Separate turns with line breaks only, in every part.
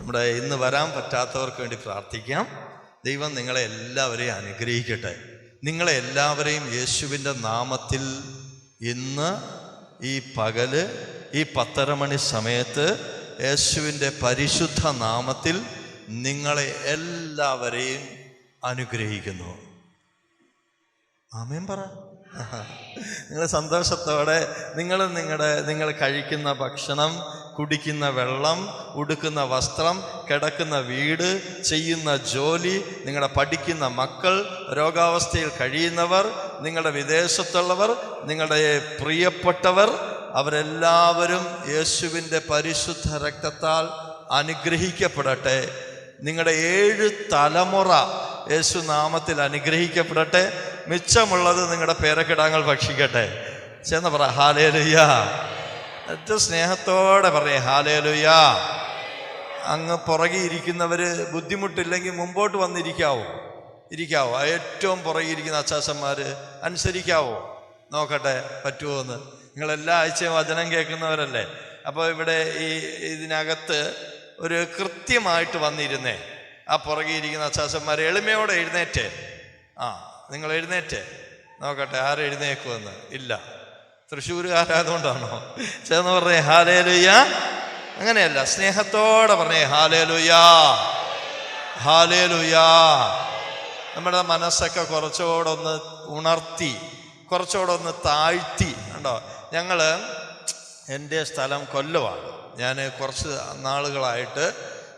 നമ്മുടെ ഇന്ന് വരാൻ പറ്റാത്തവർക്ക് വേണ്ടി പ്രാർത്ഥിക്കാം. ദൈവം നിങ്ങളെ എല്ലാവരെയും അനുഗ്രഹിക്കട്ടെ. നിങ്ങളെ എല്ലാവരെയും യേശുവിൻ്റെ നാമത്തിൽ ഇന്ന് ഈ പകല് ഈ 10:30 മണി സമയത്ത് യേശുവിൻ്റെ പരിശുദ്ധ നാമത്തിൽ നിങ്ങളെ എല്ലാവരെയും അനുഗ്രഹിക്കുന്നു. ആമേൻ പറ. നിങ്ങൾ സന്തോഷത്തോടെ നിങ്ങൾ കഴിക്കുന്ന ഭക്ഷണം, കുടിക്കുന്ന വെള്ളം, ഉടുക്കുന്ന വസ്ത്രം, കിടക്കുന്ന വീട്, ചെയ്യുന്ന ജോലി, നിങ്ങളുടെ പഠിക്കുന്ന മക്കൾ, രോഗാവസ്ഥയിൽ കഴിയുന്നവർ, നിങ്ങളുടെ വിദേശത്തുള്ളവർ, നിങ്ങളുടെ പ്രിയപ്പെട്ടവർ, അവരെല്ലാവരും യേശുവിൻ്റെ പരിശുദ്ധ രക്തത്താൽ അനുഗ്രഹിക്കപ്പെടട്ടെ. നിങ്ങളുടെ 7 തലമുറ യേശു നാമത്തിൽ അനുഗ്രഹിക്കപ്പെടട്ടെ. മിച്ചമുള്ളത് നിങ്ങളുടെ പേരക്കിടാങ്ങൾ ഭക്ഷിക്കട്ടെ. ചെന്ന് പറ ഹല്ലേലൂയ. ഏറ്റവും സ്നേഹത്തോടെ പറയേ ഹല്ലേലൂയ. അങ്ങ് പുറകെ ഇരിക്കുന്നവർ ബുദ്ധിമുട്ടില്ലെങ്കിൽ മുമ്പോട്ട് വന്നിരിക്കാവോ? ഏറ്റവും പുറകെ ഇരിക്കുന്ന അച്ചാച്ചന്മാർ അനുസരിക്കാവോ? നോക്കട്ടെ പറ്റുമോ എന്ന്. നിങ്ങളെല്ലാ ആഴ്ചയും വചനം കേൾക്കുന്നവരല്ലേ. അപ്പോൾ ഇവിടെ ഇതിനകത്ത് ഒരു കൃത്യമായിട്ട് വന്നിരുന്നേ. ആ പുറകെ ഇരിക്കുന്ന അച്ചാച്ചന്മാർ എളിമയോടെ എഴുന്നേറ്റ്. നിങ്ങൾ എഴുന്നേറ്റ് നോക്കട്ടെ ആരും എഴുന്നേക്കുമെന്ന്. ഇല്ല, തൃശ്ശൂരുകാരായതുകൊണ്ടാണോ? ചേർന്ന് പറഞ്ഞേ ഹല്ലേലൂയ. അങ്ങനെയല്ല, സ്നേഹത്തോടെ പറഞ്ഞേ ഹല്ലേലൂയ, ഹല്ലേലൂയ. നമ്മുടെ മനസ്സൊക്കെ കുറച്ചുകൂടെ ഒന്ന് ഉണർത്തി, കുറച്ചുകൂടെ ഒന്ന് താഴ്ത്തി. കണ്ടോ, എൻ്റെ സ്ഥലം കൊല്ലമാണ്. ഞാൻ കുറച്ച് നാളുകളായിട്ട്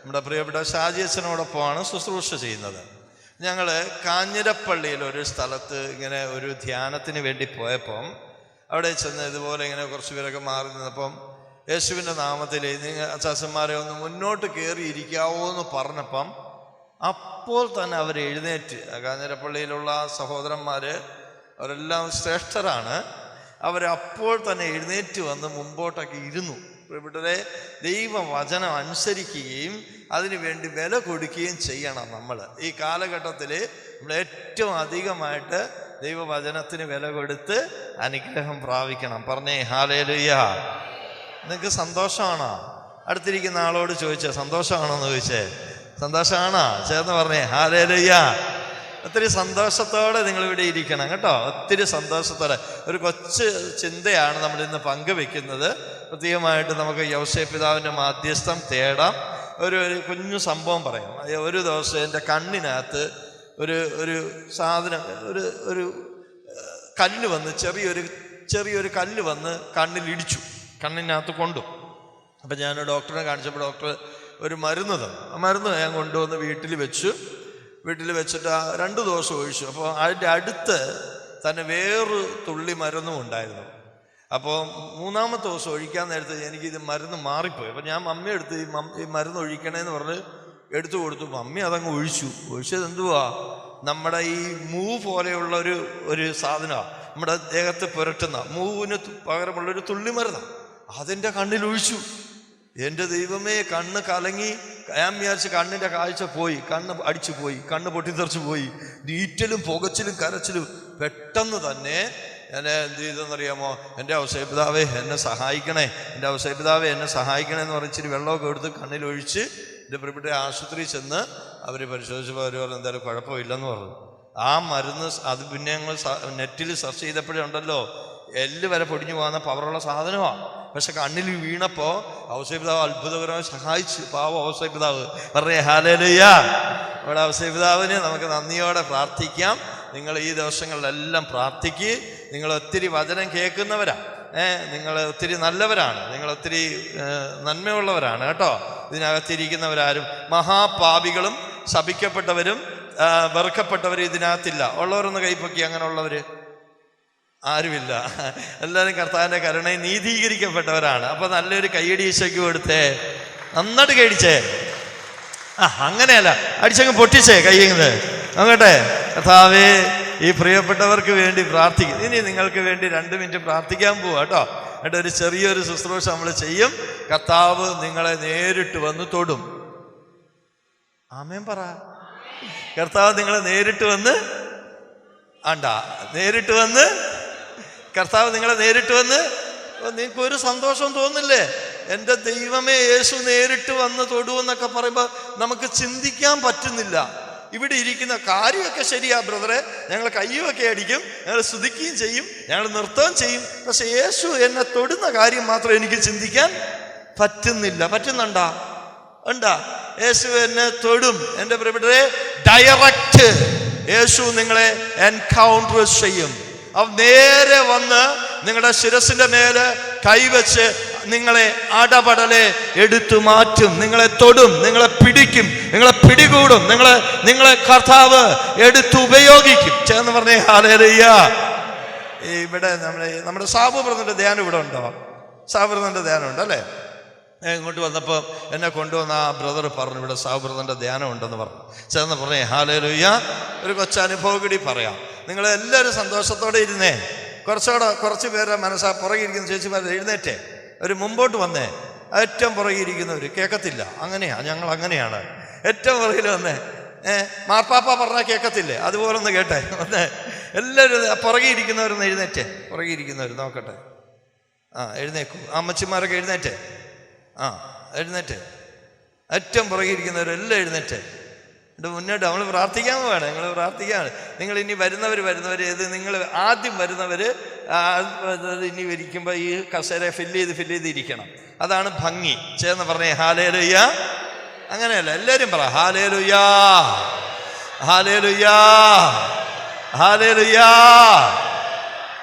നമ്മുടെ പ്രിയപ്പെട്ട ഷാജി അച്ഛനോടൊപ്പമാണ് ശുശ്രൂഷ ചെയ്യുന്നത്. ഞങ്ങൾ കാഞ്ഞിരപ്പള്ളിയിൽ ഒരു സ്ഥലത്ത് ഇങ്ങനെ ഒരു ധ്യാനത്തിന് വേണ്ടി പോയപ്പം അവിടെ ചെന്ന് ഇതുപോലെ ഇങ്ങനെ കുറച്ച് പേരൊക്കെ മാറി നിന്നപ്പം യേശുവിൻ്റെ നാമത്തിൽ നിങ്ങൾ അച്ചാച്ചന്മാരെ ഒന്ന് മുന്നോട്ട് കയറി ഇരിക്കാവോ എന്ന് പറഞ്ഞപ്പം അപ്പോൾ തന്നെ അവർ എഴുന്നേറ്റ്. കാഞ്ഞിരപ്പള്ളിയിലുള്ള സഹോദരന്മാർ അവരെല്ലാം ശ്രേഷ്ഠരാണ്. അവരപ്പോൾ തന്നെ എഴുന്നേറ്റ് വന്ന് മുമ്പോട്ടൊക്കെ ഇരുന്നു. ഇവിടെ ദൈവവചനം അനുസരിക്കുകയും അതിനു വേണ്ടി വില കൊടുക്കുകയും ചെയ്യണം. നമ്മൾ ഈ കാലഘട്ടത്തിൽ നമ്മൾ ഏറ്റവും അധികമായിട്ട് ദൈവവചനത്തിന് വില കൊടുത്ത് അനുഗ്രഹം പ്രാപിക്കണം. പറഞ്ഞേ ഹല്ലേലൂയ. നിങ്ങൾക്ക് സന്തോഷമാണോ? അടുത്തിരിക്കുന്ന ആളോട് ചോദിച്ചേ സന്തോഷമാണോ എന്ന് ചോദിച്ചേ. സന്തോഷമാണോ? ചേർന്ന് പറഞ്ഞേ ഹല്ലേലൂയ. ഒത്തിരി സന്തോഷത്തോടെ നിങ്ങളിവിടെ ഇരിക്കണം കേട്ടോ. ഒത്തിരി സന്തോഷത്തോടെ ഒരു കൊച്ചു ചിന്തയാണ് നമ്മളിന്ന് പങ്കുവെക്കുന്നത്. പ്രത്യേകമായിട്ട് നമുക്ക് യൗസേപ്പ് പിതാവിൻ്റെ മാധ്യസ്ഥം തേടാം. ഒരു കുഞ്ഞു സംഭവം പറയാം. ഒരു ദിവസം എൻ്റെ കണ്ണിനകത്ത് ഒരു സാധനം, ഒരു കല്ല് വന്ന്, ചെറിയൊരു കല്ല് വന്ന് കണ്ണിലിടിച്ചു, കണ്ണിനകത്ത് കൊണ്ടു. അപ്പം ഞാൻ ഡോക്ടറെ കാണിച്ചപ്പോൾ ഡോക്ടർ ഒരു മരുന്ന് തന്നു. ആ മരുന്ന് ഞാൻ കൊണ്ടുവന്ന് വീട്ടിൽ വെച്ചിട്ട് 2 ദിവസം ഒഴിച്ചു. അപ്പോൾ അതിൻ്റെ അടുത്ത് തന്നെ വേറൊരു തുള്ളി മരുന്നും ഉണ്ടായിരുന്നു. അപ്പോൾ 3-ാമത്തെ ദിവസം ഒഴിക്കാൻ നേരത്ത് എനിക്കിത് മരുന്ന് മാറിപ്പോയി. അപ്പോൾ ഞാൻ മമ്മി എടുത്ത് ഈ മരുന്ന് ഒഴിക്കണേന്ന് പറഞ്ഞ് എടുത്തു കൊടുത്തു. മമ്മി അതങ്ങ് ഒഴിച്ചത് എന്തുവാ? നമ്മുടെ ഈ മൂവ് പോലെയുള്ള ഒരു സാധനമാണ് നമ്മുടെ ദേഹത്ത് പുരട്ടുന്ന, മൂവിന് പകരമുള്ളൊരു തുള്ളി മരുന്നാണ്. അതിൻ്റെ കണ്ണിൽ ഒഴിച്ചു. എൻ്റെ ദൈവമേ, കണ്ണ് കലങ്ങി. ഞാൻ വിചാരിച്ച് കണ്ണിൻ്റെ കാഴ്ച പോയി, കണ്ണ് അടിച്ചു പോയി, കണ്ണ് പൊട്ടിത്തെറിച്ചു പോയി. നീറ്റലും പുകച്ചിലും കരച്ചിലും. പെട്ടെന്ന് തന്നെ ഞാൻ എന്ത് ചെയ്തെന്നറിയാമോ? എൻ്റെ ഔസേപ്പിതാവേ എന്നെ സഹായിക്കണേ, എൻ്റെ ഔസേപ്പിതാവേ എന്നെ സഹായിക്കണേ എന്ന് പറഞ്ഞിച്ചിരി വെള്ളമൊക്കെ എടുത്ത് കണ്ണിലൊഴിച്ച് എൻ്റെ പ്രിയപ്പെട്ട ആശുപത്രിയിൽ ചെന്ന് അവർ പരിശോധിച്ചപ്പോൾ അവർ പറഞ്ഞു എന്തായാലും കുഴപ്പമില്ലെന്ന് പറഞ്ഞു. ആ മരുന്ന് അത് പിന്നെ ഞങ്ങൾ നെറ്റിൽ സെർച്ച് ചെയ്തപ്പോഴേ ഉണ്ടല്ലോ, എല്ല് വരെ പൊടിഞ്ഞു പോകുന്ന പവറുള്ള സാധനമാണ്. പക്ഷെ കണ്ണിൽ വീണപ്പോൾ ഔസേപ്പിതാവ് അത്ഭുതകരമായി സഹായിച്ചു. പാവം ഔസേപ്പിതാവ്. പറഞ്ഞേ ഹല്ലേലൂയ. നമ്മുടെ ഔസേപ്പിതാവിന് നമുക്ക് നന്ദിയോടെ പ്രാർത്ഥിക്കാം. നിങ്ങൾ ഈ ദിവസങ്ങളിലെല്ലാം പ്രാർത്ഥിക്കുക. നിങ്ങൾ ഒത്തിരി വചനം കേൾക്കുന്നവരാണ്, നിങ്ങൾ ഒത്തിരി നല്ലവരാണ്, നിങ്ങൾ ഒത്തിരി നന്മയുള്ളവരാണ് കേട്ടോ. ഇതിനകത്തിരിക്കുന്നവരാരും മഹാപാപികളും ശപിക്കപ്പെട്ടവരും വെറുക്കപ്പെട്ടവരും ഇതിനകത്തില്ല. ഉള്ളവരൊന്ന് കൈപ്പൊക്കി. അങ്ങനെയുള്ളവർ ആരുമില്ല. എല്ലാവരും കർത്താവിൻ്റെ കരുണയിൽ നീതീകരിക്കപ്പെട്ടവരാണ്. അപ്പൊ നല്ലൊരു കയ്യടി ഈശോയ്ക്ക് കൊടുത്തേ, നന്നായിട്ട് കൈയടിച്ചേ. അങ്ങനെയല്ല, അടിച്ചങ്ങ് പൊട്ടിച്ചേ കയ്യുന്നത്. നോക്കട്ടെ. കർത്താവേ, ഈ പ്രിയപ്പെട്ടവർക്ക് വേണ്ടി പ്രാർത്ഥിക്കും. ഇനി നിങ്ങൾക്ക് വേണ്ടി 2 മിനിറ്റ് പ്രാർത്ഥിക്കാൻ പോവാ കേട്ടോ. എന്നിട്ട് ഒരു ചെറിയൊരു ശുശ്രൂഷ നമ്മൾ ചെയ്യും. കർത്താവ് നിങ്ങളെ നേരിട്ട് വന്ന് തൊടും. ആമേൻ പറ. കർത്താവ് നിങ്ങളെ നേരിട്ട് വന്ന് കർത്താവ് നിങ്ങളെ നേരിട്ട് വന്ന് നിങ്ങൾക്കൊരു സന്തോഷം തോന്നില്ലേ? എൻ്റെ ദൈവമേ, യേശു നേരിട്ട് വന്ന് തൊടുവെന്നൊക്കെ പറയുമ്പോൾ നമുക്ക് ചിന്തിക്കാൻ പറ്റുന്നില്ല. ഇവിടെ ഇരിക്കുന്ന കാര്യമൊക്കെ ശരിയാ ബ്രദറെ, ഞങ്ങൾ കയ്യുമൊക്കെ അടിക്കും, ഞങ്ങൾ സ്തുതിക്കുകയും ചെയ്യും, ഞങ്ങൾ നൃത്തവും ചെയ്യും. പക്ഷെ യേശു എന്നെ തൊടുന്ന കാര്യം മാത്രം എനിക്ക് ചിന്തിക്കാൻ പറ്റുന്നില്ല. പറ്റുന്നുണ്ടാ? ഉണ്ടാ? യേശു എന്നെ തൊടും. എൻ്റെ പ്രിയപ്പെട്ടവരെ, ഡയറക്റ്റ് യേശു നിങ്ങളെ എൻകൗണ്ടർ ചെയ്യും. അവൻ നേരെ വന്ന് നിങ്ങളുടെ ശിരസിന്റെ മേല് കൈവച്ച് നിങ്ങളെ അടപടലെ എടുത്തു മാറ്റും. നിങ്ങളെ തൊടും, നിങ്ങളെ പിടിക്കും, നിങ്ങളെ പിടികൂടും, നിങ്ങളെ കർത്താവ് എടുത്ത് ഉപയോഗിക്കും. ചേർന്ന് പറഞ്ഞേ ഹല്ലേലൂയ. ഇവിടെ നമ്മുടെ സാബു ബ്രദറിന്റെ ധ്യാനം ഇവിടെ ഉണ്ടോ? സാബു ബ്രദറിന്റെ ധ്യാനം ഉണ്ട് അല്ലേ? ഇങ്ങോട്ട് വന്നപ്പോൾ എന്നെ കൊണ്ടുവന്ന ആ ബ്രദർ പറഞ്ഞു ഇവിടെ സാബു ബ്രദറിന്റെ ധ്യാനം ഉണ്ടെന്ന് പറഞ്ഞു. ചേർന്ന് പറഞ്ഞേ ഹല്ലേലൂയ. ഒരു കൊച്ചനുഭവം കൂടി പറയാം. നിങ്ങളെല്ലാവരും സന്തോഷത്തോടെ ഇരുന്നേ. കുറച്ച് പേരെ മനസ്സാ പുറകിരിക്കുന്ന ചേച്ചിമാർ എഴുന്നേറ്റേ, ഒരു മുമ്പോട്ട് വന്നേ. ഏറ്റവും പുറകിരിക്കുന്നവർ കേൾക്കത്തില്ല. ഞങ്ങൾ അങ്ങനെയാണ്. ഏറ്റവും പുറകിൽ വന്നേ. മാർപ്പാപ്പ പറഞ്ഞാൽ കേൾക്കത്തില്ലേ? അതുപോലെ ഒന്ന് കേട്ടെ. വന്നേ എല്ലാവരും. പുറകിരിക്കുന്നവരൊന്ന് എഴുന്നേറ്റേ. പുറകിരിക്കുന്നവർ നോക്കട്ടെ. എഴുന്നേക്കൂ. അമ്മച്ചിമാരൊക്കെ എഴുന്നേറ്റേ. എഴുന്നേറ്റ്. ഏറ്റവും പുറകിരിക്കുന്നവരെല്ലാം എഴുന്നേറ്റ്. മുന്നോട്ട് നമ്മൾ പ്രാർത്ഥിക്കാൻ പോവാണ്. നിങ്ങൾ പ്രാർത്ഥിക്കുകയാണ്. നിങ്ങൾ ഇനി വരുന്നവർ ഏത് നിങ്ങൾ ആദ്യം വരുന്നവർ ഇനി ഇരിക്കുമ്പോൾ ഈ കസേര ഫില്ല് ചെയ്ത് ഇരിക്കണം. അതാണ് ഭംഗി. ചേർന്ന് പറഞ്ഞേ ഹല്ലേലൂയ. അങ്ങനെയല്ല, എല്ലാവരും പറ ഹല്ലേലൂയ, ഹല്ലേലൂയ, ഹല്ലേലൂയ.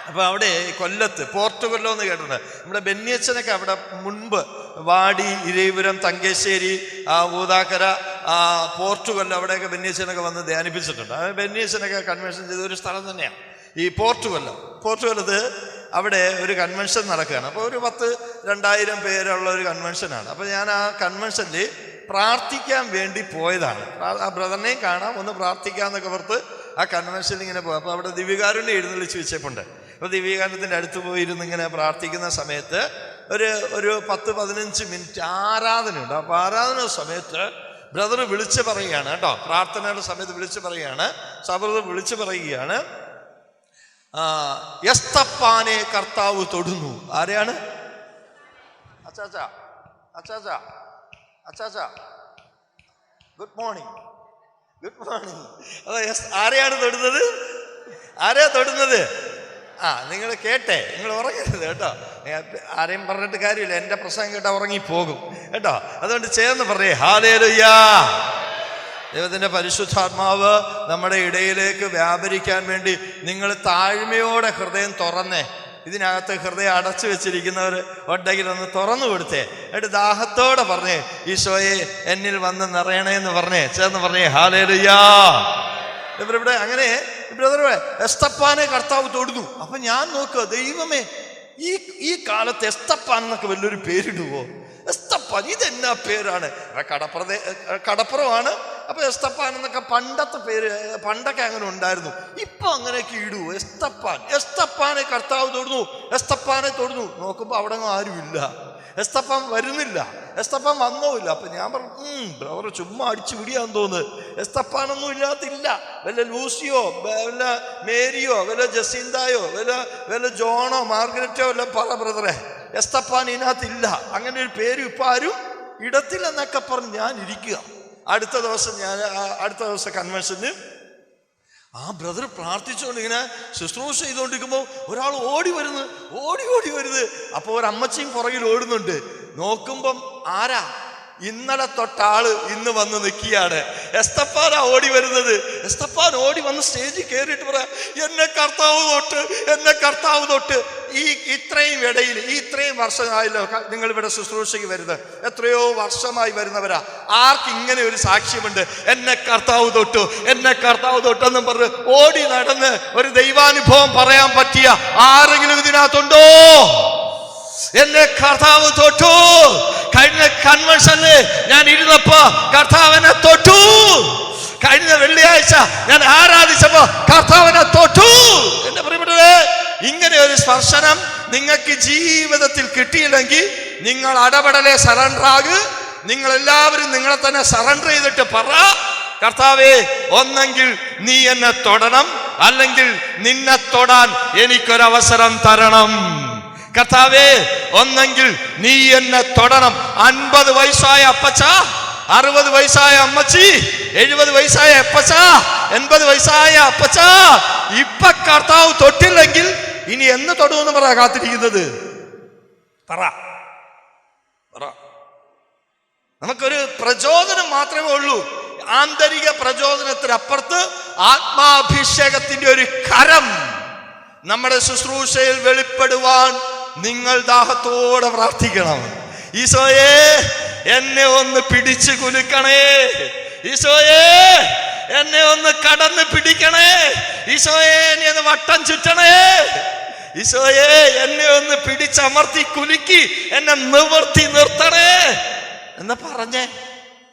അപ്പൊ അവിടെ കൊല്ലത്ത് പോർട്ടുകൊല്ലം എന്ന് കേട്ടിട്ടുണ്ട്. നമ്മുടെ ബെന്നിയച്ചനൊക്കെ അവിടെ മുൻപ് വാടി, ഇരവിപുരം, തങ്കശ്ശേരി, ഊതാക്കര, പോർട്ടുകൊല്ലം അവിടെയൊക്കെ ബെന്നിയച്ചനൊക്കെ വന്ന് ധ്യാനിപ്പിച്ചിട്ടുണ്ട്. ബെന്നിയച്ചനൊക്കെ കൺവെൻഷൻ ചെയ്ത ഒരു സ്ഥലം തന്നെയാണ് ഈ പോർട്ടുകൊല്ലത്ത്. അവിടെ ഒരു കൺവെൻഷൻ നടക്കുകയാണ്. അപ്പോൾ ഒരു 10,000-2,000 പേരുള്ള ഒരു കൺവെൻഷനാണ്. അപ്പോൾ ഞാൻ ആ കൺവെൻഷനിൽ പ്രാർത്ഥിക്കാൻ വേണ്ടി പോയതാണ്. ആ ബ്രദറിനെയും കാണാം, ഒന്ന് പ്രാർത്ഥിക്കാമെന്നൊക്കെ പുറത്ത് ആ കൺവെൻഷനിൽ ഇങ്ങനെ പോയി. അപ്പോൾ അവിടെ ദിവ്യകാരുണ്യം എഴുന്നള്ളിച്ച് വെച്ചപ്പോണ്ട്. അപ്പോൾ ദിവ്യകാരുണ്യത്തിൻ്റെ അടുത്ത് പോയിരുന്ന് ഇങ്ങനെ പ്രാർത്ഥിക്കുന്ന സമയത്ത് ഒരു 10-15 മിനിറ്റ് ആരാധനയുണ്ട്. അപ്പോൾ ആരാധന സമയത്ത് ബ്രദർ വിളിച്ച് പറയുകയാണ് കേട്ടോ. പ്രാർത്ഥനയുടെ സമയത്ത് വിളിച്ച് പറയുകയാണ്. സബ്രദർ വിളിച്ച് പറയുകയാണ്, എസ്തപ്പാനെ കർത്താവ് തൊടുന്നു. ആരെയാണ്? അച്ചാച്ചാ ഗുഡ് മോർണിംഗ്. അതോ ആരെയാണ് തൊടുന്നത്? ആരെയാ തൊടുന്നത്? നിങ്ങൾ കേട്ടെ, നിങ്ങൾ ഉറങ്ങരുത് കേട്ടോ. ആരെയും പറഞ്ഞിട്ട് കാര്യമില്ല, എൻ്റെ പ്രസംഗം കേട്ടാൽ ഉറങ്ങിപ്പോകും കേട്ടോ. അതുകൊണ്ട് ചേർന്ന് പറയേ ഹല്ലേലൂയ. ദൈവത്തിൻ്റെ പരിശുദ്ധാത്മാവ് നമ്മുടെ ഇടയിലേക്ക് വ്യാപരിക്കാൻ വേണ്ടി നിങ്ങൾ താഴ്മയോടെ ഹൃദയം തുറന്നേ. ഇതിനകത്ത് ഹൃദയം അടച്ചു വെച്ചിരിക്കുന്നവർ ഉണ്ടെങ്കിൽ ഒന്ന് തുറന്നു കൊടുത്തേ. എന്നിട്ട് ദാഹത്തോടെ പറഞ്ഞേ, ഈശോയെ എന്നിൽ വന്ന് നിറയണേ എന്ന് പറഞ്ഞേ. ചേർന്ന് പറഞ്ഞേ ഹല്ലേലൂയ. ഇവിടെ അങ്ങനെ ബ്രദറെ എസ്തപ്പാനെ കർത്താവ് തൊടുന്നു. അപ്പൊ ഞാൻ നോക്കുക, ദൈവമേ, ഈ കാലത്ത് എസ്തപ്പാൻ എന്നൊക്കെ വലിയൊരു പേരിടുവോ? എസ്തപ്പാൻ ഇതെന്നാ പേരാണ്? കടപ്പുറമാണ്. അപ്പൊ എസ്തപ്പാൻ എന്നൊക്കെ പണ്ടത്തെ പേര്, പണ്ടൊക്കെ അങ്ങനെ ഉണ്ടായിരുന്നു. ഇപ്പൊ അങ്ങനെയൊക്കെ ഇടുവോ? എസ്തപ്പാനെ കർത്താവ് തൊടുന്നു, എസ്തപ്പാനെ തൊടുന്നു. നോക്കുമ്പോ അവിടെ ആരുമില്ല, എസ്തപ്പാൻ വരുന്നില്ല, എസ്തപ്പാൻ വന്നോയില്ല. അപ്പൊ ഞാൻ പറഞ്ഞു, ബ്രദർ ചുമ്മാ അടിച്ചു പിടിയാന്ന് തോന്നുന്നു. എസ്തപ്പാനൊന്നും ഇല്ലാത്തില്ല. വല്ല ലൂസിയോ, വല്ല മേരിയോ, വല്ല ജസീന്തായോ, വല്ല ജോണോ, മാർഗരറ്റോ വല്ല പറ ബ്രദറെ. എസ്തപ്പാൻ ഇതിനകത്തില്ല. അങ്ങനെ ഒരു പേരും ഇപ്പൊ ആരും ഇടത്തില്ലെന്നൊക്കെ പറഞ്ഞ് ഞാൻ ഇരിക്കുക. അടുത്ത ദിവസം കൺവെൻഷന് ആ ബ്രദർ പ്രാർത്ഥിച്ചുകൊണ്ട് ഇങ്ങനെ ശുശ്രൂഷ ചെയ്തുകൊണ്ടിരിക്കുമ്പോൾ ഒരാൾ ഓടി വരുന്നത്. അപ്പോൾ ഒരു അമ്മച്ചിയും പുറകിൽ ഓടുന്നുണ്ട്. നോക്കുമ്പം ആരാ? ഇന്നലെ തൊട്ടാള് ഇന്ന് വന്ന് നിൽക്കുകയാണ്. എസ്തപ്പാനാ ഓടി വരുന്നത്. എസ്തപ്പാൻ ഓടി വന്ന് സ്റ്റേജിൽ കയറിയിട്ട് പറയാ, എന്നെ കർത്താവ് തൊട്ട്. ഇത്രയും ഇടയിൽ ഇത്രയും വർഷമായല്ലോ നിങ്ങൾ ഇവിടെ ശുശ്രൂഷയ്ക്ക് വരുന്നത്. എത്രയോ വർഷമായി വരുന്നവരാ. ആർക്ക് ഇങ്ങനെ ഒരു സാക്ഷ്യമുണ്ട്? എന്നെ കർത്താവ് തൊട്ടെന്നും പറഞ്ഞ് ഓടി നടന്ന് ഒരു ദൈവാനുഭവം പറയാൻ പറ്റിയ ആരെങ്കിലും ഇതിനകത്തുണ്ടോ? എന്നെ കർത്താവ് തൊട്ടു. കഴിഞ്ഞ കൺവെൻഷന് ഞാൻ ഇരുന്നപ്പോ കർത്താവിനെ തൊട്ടു. കഴിഞ്ഞ വെള്ളിയാഴ്ച ഞാൻ ആരാധിച്ചപ്പോ കർത്താവിനെ തൊട്ടു. എന്റെ പ്രിയപ്പെട്ടവരെ, ഇങ്ങനെ ഒരു സ്പർശനം നിങ്ങൾക്ക് ജീവിതത്തിൽ കിട്ടിയില്ലെങ്കിൽ നിങ്ങൾ അടപടലെ സറണ്ടർ ആകു. നിങ്ങൾ എല്ലാവരും നിങ്ങളെ തന്നെ സറണ്ടർ ചെയ്തിട്ട് പറ, കർത്താവേ, ഒന്നെങ്കിൽ നീ എന്നെ തൊടണം, അല്ലെങ്കിൽ നിന്നെ തൊടാൻ എനിക്കൊരവസരം തരണം. കർത്താവേ, ഒന്നെങ്കിൽ നീ എന്നെ തൊടണം. 50 വയസ്സായ അപ്പച്ച, 60 വയസ്സായ അമ്മച്ചി, 70 വയസ്സായ അപ്പച്ച, 80 വയസ്സായ അപ്പച്ച, ഇപ്പൊ കർത്താവ് തൊട്ടില്ലെങ്കിൽ ഇനി എന്ന് തൊടുമെന്ന് പറ കാത്തിരിക്കുന്നത്. പറ. നമുക്കൊരു പ്രചോദനം മാത്രമേ ഉള്ളൂ. ആന്തരിക പ്രചോദനത്തിനപ്പുറത്ത് ആത്മാഭിഷേകത്തിന്റെ ഒരു കരം നമ്മുടെ ശുശ്രൂഷയിൽ വെളിപ്പെടുവാൻ നിങ്ങൾ ദാഹത്തോടെ പ്രാർത്ഥിക്കണം. ഈശോയെ, എന്നെ ഒന്ന് പിടിച്ചു കുലുക്കണേ. ഈശോയെ, എന്നെ ഒന്ന് കടന്ന് പിടിക്കണേ. ഈശോയെ, എന്നെ ഒന്ന് വട്ടം ചുറ്റണേ. ഈശോയെ, എന്നെ ഒന്ന് പിടിച്ചമർത്തി കുലുക്കി എന്നെ നിവർത്തി നിർത്തണേ എന്ന് പറഞ്ഞേ.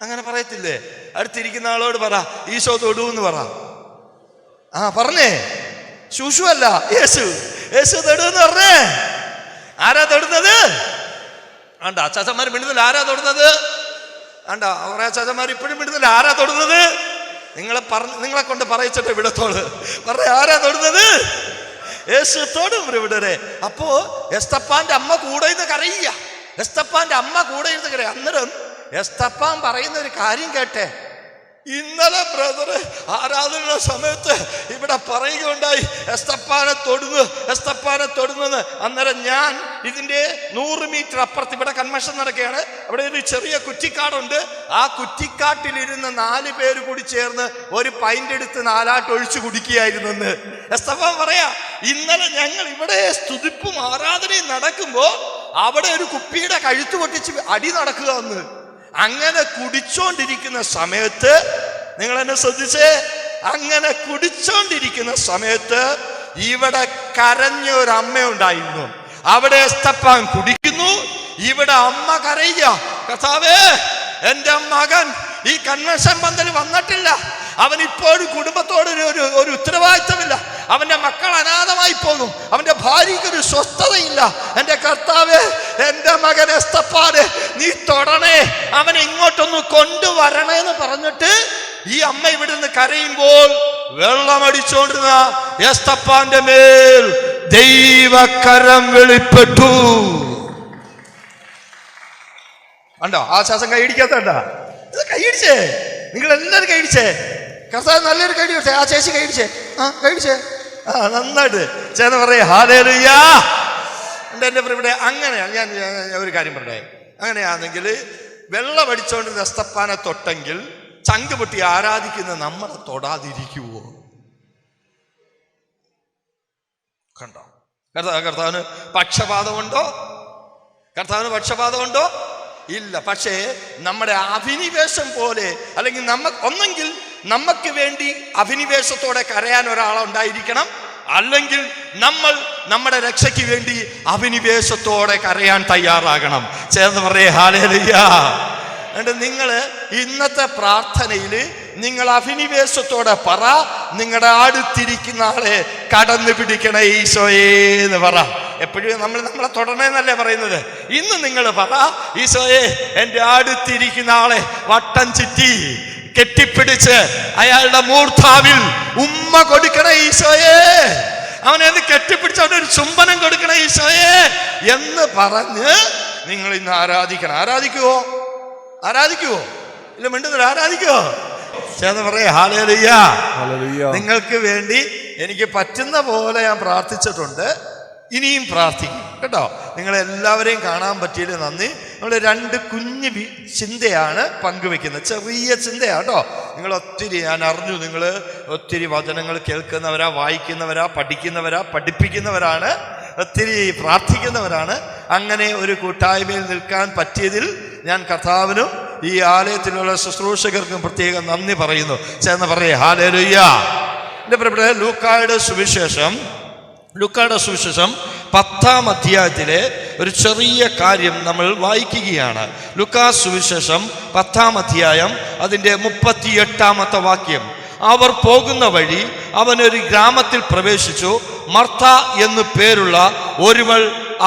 അങ്ങനെ പറയത്തില്ലേ? അടുത്തിരിക്കുന്ന ആളോട് പറ, ഈശോ തൊടൂന്ന് പറ. പറഞ്ഞേ. ശുശു അല്ല, യേശു തൊടുന്ന് പറഞ്ഞേ. ആരാ തൊടുന്നത്? ആണ്ട അച്ചാച്ചന്മാർ മിണ്ടുന്നില്ല. ആരാ തൊടുന്നത്? ആണ്ട കുറെ അച്ചാച്ചന്മാർ ഇപ്പോഴും മിണ്ടുന്നില്ല. ആരാ തൊടുന്നത്? നിങ്ങളെ കൊണ്ട് പറയിച്ചിട്ട് വിടത്തോള് പറഞ്ഞ. ആരാ തൊടുന്നത്? യേശു തൊടും ഇവിടെ. അപ്പോ എസ്തപ്പാന്റെ അമ്മ കൂടെ ഇരുന്ന് കരയുക. എസ്തപ്പാന്റെ അമ്മ കൂടെ ഇരുന്ന് കരയുക. അന്നേരം എസ്തപ്പാൻ പറയുന്ന ഒരു കാര്യം കേട്ടെ. ഇന്നലെ ബ്രദറ് ആരാധന സമയത്ത് ഇവിടെ പറയുകയുണ്ടായി, എസ്തപ്പാനെ തൊടുന്നെന്ന്. അന്നേരം ഞാൻ ഇതിന്റെ 100 മീറ്റർ അപ്പുറത്ത് ഇവിടെ കൺവെൻഷൻ നടക്കുകയാണ്. അവിടെ ഒരു ചെറിയ കുറ്റിക്കാടുണ്ട്. ആ കുറ്റിക്കാട്ടിലിരുന്ന് 4 പേര് കൂടി ചേർന്ന് ഒരു പൈൻ്റ് എടുത്ത് 4 ഒഴിച്ചു കുടിക്കുകയായിരുന്നെന്ന് എസ്തപ്പാൻ പറയാ. ഇന്നലെ ഞങ്ങൾ ഇവിടെ സ്തുതിപ്പും ആരാധനയും നടക്കുമ്പോ അവിടെ ഒരു കുപ്പിയുടെ കഴുത്ത് പൊട്ടിച്ച് അടി നടക്കുക എന്ന്. അങ്ങനെ കുടിച്ചോണ്ടിരിക്കുന്ന സമയത്ത്, നിങ്ങൾ എന്നെ ശ്രദ്ധിച്ചേ, അങ്ങനെ കുടിച്ചോണ്ടിരിക്കുന്ന സമയത്ത് ഇവിടെ കരഞ്ഞ ഒരു അമ്മയുണ്ടായിരുന്നു. അവിടെ എസ്തപ്പാൻ കുടിക്കുന്നു, ഇവിടെ അമ്മ കരയുക. കർത്താവേ, എന്റെ മകൻ ഈ കൺവെൻഷൻ പന്തൽ വന്നിട്ടില്ല. അവൻ ഇപ്പോഴും കുടുംബത്തോട് ഒരു ഉത്തരവാദിത്തമില്ല. അവന്റെ മക്കൾ അനാഥമായി പോകും. അവന്റെ ഭാര്യയ്ക്ക് ഒരു സ്വസ്ഥതയില്ല. എന്റെ കർത്താവേ, എന്റെ മകൻ എസ്തപ്പാനെ നീ തൊടണേ, അവനെ ഇങ്ങോട്ടൊന്ന് കൊണ്ടുവരണേന്ന് പറഞ്ഞിട്ട് ഈ അമ്മ ഇവിടുന്ന് കരയുമ്പോൾ വെള്ളമടിച്ചോണ്ടിരുന്ന എസ്തപ്പാന്റെ മേൽ ദൈവകരം വെളിപ്പെട്ടു. കണ്ടോ? ആ ശ്വാസം കൈയിടിക്കാത്തണ്ട. ഇത് കൈയിടിച്ചേ, നിങ്ങൾ എല്ലാവരും കൈയിടിച്ചേ. കർത്താവ് നല്ലൊരു കൈ കൊടുത്തേ. ആ ചേച്ചി കൈയിടിച്ചേ. കൈയിടിച്ചേ. നന്നായിട്ട് ചേർന്ന് പറയേ ഹല്ലേലൂയ. എന്റെ ഇവിടെ അങ്ങനെയാണ്. ഞാൻ ഒരു കാര്യം പറയട്ടെ. അങ്ങനെയാണെങ്കിൽ വെള്ളം അടിച്ചോണ്ടിരുന്ന എസ്തപ്പാനെ തൊട്ടെങ്കിൽ ചങ്ക് പൊട്ടി ആരാധിക്കുന്ന നമ്മളെ തൊടാതിരിക്കുവോ? കണ്ടോ? കർത്താവിന് പക്ഷപാതമുണ്ടോ? കർത്താവിന് പക്ഷപാതമുണ്ടോ? ഇല്ല. പക്ഷേ നമ്മുടെ അഭിനിവേശം പോലെ, അല്ലെങ്കിൽ ഒന്നെങ്കിൽ നമുക്ക് വേണ്ടി അഭിനിവേശത്തോടെ കരയാൻ ഒരാളുണ്ടായിരിക്കണം, അല്ലെങ്കിൽ നമ്മൾ നമ്മുടെ രക്ഷയ്ക്ക് വേണ്ടി അഭിനിവേശത്തോടെ കരയാൻ തയ്യാറാകണം. ചേർന്ന് പറയേ ഹല്ലേലൂയ. എന്നിട്ട് നിങ്ങൾ ഇന്നത്തെ പ്രാർത്ഥനയിൽ നിങ്ങൾ അഭിനിവേശത്തോടെ പറ, നിങ്ങളുടെ അടുത്തിരിക്കുന്ന ആളെ കടന്നു പിടിക്കണേ ഈശോയേ എന്ന് പറ. എപ്പോഴും നമ്മളെ തൊടണേന്നല്ലേ പറയുന്നത്. ഇന്ന് നിങ്ങൾ പറ, ഈശോയെ, എൻ്റെ അടുത്തിരിക്കുന്ന ആളെ വട്ടം ചുറ്റി കെട്ടിപ്പിടിച്ച് അയാളുടെ മൂർധാവിൽ ഉമ്മ കൊടുക്കണേ ഈശോയെ, അവനെ കെട്ടിപ്പിടിച്ച് അവനൊരു ചുംബനം കൊടുക്കണേ ഈശോയെ എന്ന് പറഞ്ഞ് നിങ്ങൾ ഇന്ന് ആരാധിക്കണം. ആരാധിക്കുവോ? ഇല്ല, മിണ്ടുന്നില്ല. ആരാധിക്കുവോ? ചേർന്ന് പറയേ ഹല്ലേലൂയ. നിങ്ങൾക്ക് വേണ്ടി എനിക്ക് പറ്റുന്ന പോലെ ഞാൻ പ്രാർത്ഥിച്ചിട്ടുണ്ട്, ഇനിയും പ്രാർത്ഥിക്കും കേട്ടോ. നിങ്ങളെല്ലാവരെയും കാണാൻ പറ്റിയതിൽ നന്ദി. നമ്മൾ 2 കുഞ്ഞു ചിന്തയാണ് പങ്കുവെക്കുന്നത്. ചെറിയ ചിന്തയാട്ടോ. നിങ്ങൾ ഒത്തിരി, ഞാൻ അറിഞ്ഞു, നിങ്ങൾ ഒത്തിരി വചനങ്ങൾ കേൾക്കുന്നവരാ, വായിക്കുന്നവരാ, പഠിക്കുന്നവരാ, പഠിപ്പിക്കുന്നവരാണ്, ഒത്തിരി പ്രാർത്ഥിക്കുന്നവരാണ്. അങ്ങനെ ഒരു കൂട്ടായ്മയിൽ നിൽക്കാൻ പറ്റിയതിൽ ഞാൻ കർത്താവിനും ഈ ആലയത്തിലുള്ള ശുശ്രൂഷകർക്കും പ്രത്യേകം നന്ദി പറയുന്നു. ചേർന്ന് പറയേ ഹല്ലേലൂയ. എൻ്റെ പ്രിയപ്പെട്ട ലൂക്കായുടെ സുവിശേഷം 10-ാം അധ്യായത്തിലെ ഒരു ചെറിയ കാര്യം നമ്മൾ വായിക്കുകയാണ്. ലൂക്കാ സുവിശേഷം 10-ാം അധ്യായം അതിൻ്റെ 38-ാമത്തെ വാക്യം. അവർ പോകുന്ന വഴി അവനൊരു ഗ്രാമത്തിൽ പ്രവേശിച്ചു. മർത്ത എന്നു പേരുള്ള ഒരുവൾ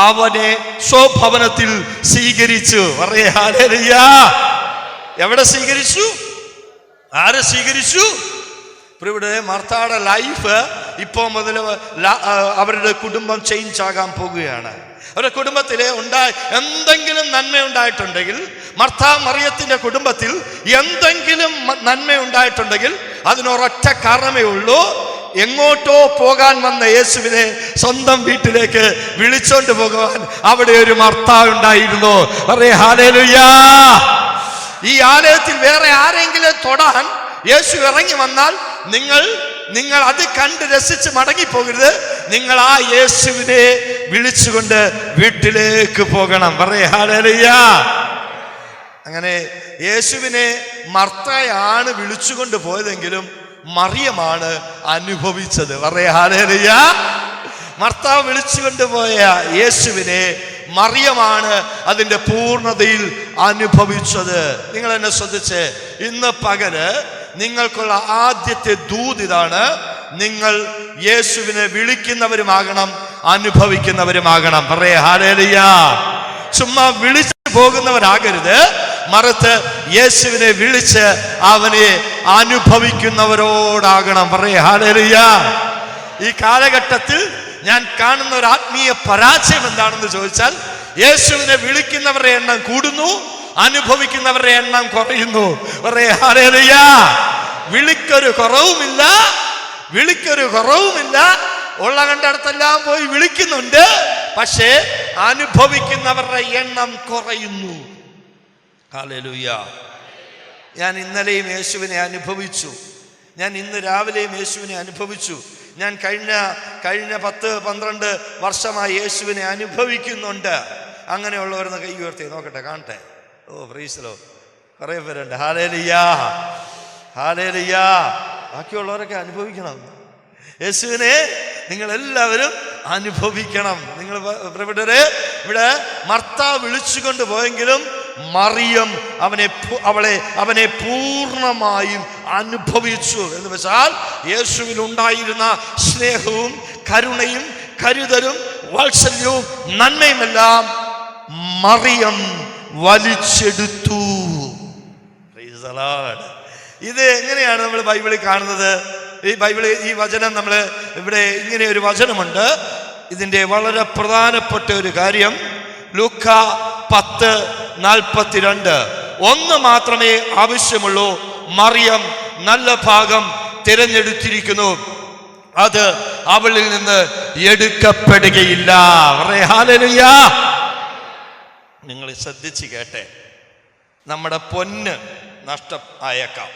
അവനെ സ്വഭവനത്തിൽ സ്വീകരിച്ചു. പറയേ ഹല്ലേലൂയ. എവിടെ സ്വീകരിച്ചു? ആരെ സ്വീകരിച്ചു? ഇവിടെ മർത്തയുടെ ലൈഫ് ഇപ്പോൾ മുതൽ അവരുടെ കുടുംബം ചേഞ്ച് ആകാൻ പോകുകയാണ്. അവരുടെ കുടുംബത്തിൽ എന്തെങ്കിലും നന്മ ഉണ്ടായിട്ടുണ്ടെങ്കിൽ, മർത്താ മറിയത്തിന്റെ കുടുംബത്തിൽ എന്തെങ്കിലും നന്മ ഉണ്ടായിട്ടുണ്ടെങ്കിൽ അതിനൊരൊറ്റ കാരണമേ ഉള്ളൂ. എങ്ങോട്ടോ പോകാൻ വന്ന യേശുവിനെ സ്വന്തം വീട്ടിലേക്ക് വിളിച്ചോണ്ട് പോകുവാൻ അവിടെ ഒരു മർത്താവ് ഉണ്ടായിരുന്നു. ഹല്ലേലൂയ. ഈ ആലയത്തിൽ വേറെ ആരെങ്കിലും തൊടാൻ യേശു ഇറങ്ങി വന്നാൽ നിങ്ങൾ അത് കണ്ട് രസിച്ച് മടങ്ങിപ്പോകരുത്. നിങ്ങൾ ആ യേശുവിനെ വിളിച്ചുകൊണ്ട് വീട്ടിലേക്ക് പോകണം. ഹല്ലേലൂയ. അങ്ങനെ യേശുവിനെ മർത്തയാണ് വിളിച്ചുകൊണ്ട് പോയതെങ്കിലും മറിയമാണ് അനുഭവിച്ചത്. ഹല്ലേലൂയ. മർത്താവ് വിളിച്ചുകൊണ്ട് പോയ യേശുവിനെ മറിയമാണ് അതിൻ്റെ പൂർണ്ണതയിൽ അനുഭവിച്ചത്. നിങ്ങൾ എന്നെ ശ്രദ്ധിച്ച്, ഇന്ന് പകല് നിങ്ങൾക്കുള്ള ആദ്യത്തെ ദൂത് ഇതാണ്: നിങ്ങൾ യേശുവിനെ വിളിക്കുന്നവരുമാകണം, അനുഭവിക്കുന്നവരുമാകണം. ഹല്ലേലൂയ. ചുമ്മാ വിളിച്ചു പോകുന്നവരാകരുത്, മറിച്ച് യേശുവിനെ വിളിച്ച് അവനെ അനുഭവിക്കുന്നവരോടാകണം. ഹല്ലേലൂയ. ഈ കാലഘട്ടത്തിൽ ഞാൻ കാണുന്ന ഒരു ആത്മീയ പരാജയം എന്താണെന്ന് ചോദിച്ചാൽ, യേശുവിനെ വിളിക്കുന്നവരുടെ എണ്ണം കൂടുന്നു, അനുഭവിക്കുന്നവരുടെ എണ്ണം കുറയുന്നു. ഹല്ലേലൂയ. വിളിക്കൊരു കുറവുമില്ല. ഉള്ള കണ്ടടത്തെല്ലാം പോയി വിളിക്കുന്നുണ്ട്, പക്ഷേ അനുഭവിക്കുന്നവരുടെ എണ്ണം കുറയുന്നു. ഹല്ലേലൂയ. ഞാൻ ഇന്നലെയും യേശുവിനെ അനുഭവിച്ചു. ഞാൻ ഇന്ന് രാവിലെയും യേശുവിനെ അനുഭവിച്ചു. ഞാൻ കഴിഞ്ഞ 10-12 വർഷമായി യേശുവിനെ അനുഭവിക്കുന്നുണ്ട്. അങ്ങനെയുള്ളവരെന്ന് കൈ ഉയർത്തി നോക്കട്ടെ, കാണട്ടെ. ഓ പ്രൈസ് ദി ലോർഡ്. കുറേ പേരുണ്ട്. ഹല്ലേലൂയ. ബാക്കിയുള്ളവരൊക്കെ അനുഭവിക്കണം. യേശുവിനെ നിങ്ങളെല്ലാവരും അനുഭവിക്കണം. നിങ്ങൾ ഇവിടെ മർത്താവ് വിളിച്ചുകൊണ്ട് പോയെങ്കിലും മറിയം അവനെ പൂർണ്ണമായും അനുഭവിച്ചു. എന്ന് വെച്ചാൽ യേശുവിൽ ഉണ്ടായിരുന്ന സ്നേഹവും കരുണയും കരുതലും വാത്സല്യവും നന്മയുമെല്ലാം മറിയം വലിച്ചെടുത്തു. Praise the lord. ഇത് എങ്ങനെയാണ് നമ്മൾ ബൈബിളിൽ കാണുന്നത്? ഈ വചനം നമ്മൾ ഇവിടെ ഇങ്ങനെ ഒരു വചനമുണ്ട്. ഇതിൻ്റെ വളരെ പ്രധാനപ്പെട്ട ഒരു കാര്യം ലൂക്കാ 10:42. ഒന്ന് മാത്രമേ ആവശ്യമുള്ളൂ. മറിയം നല്ല ഭാഗം തിരഞ്ഞെടുത്തിരിക്കുന്നു, അത് അവളിൽ നിന്ന് എടുക്കപ്പെടുകയില്ല. ഹല്ലേലൂയ. നിങ്ങൾ ശ്രദ്ധിച്ച് കേട്ടെ. നമ്മുടെ പൊന്ന് നഷ്ടം ആയേക്കാം,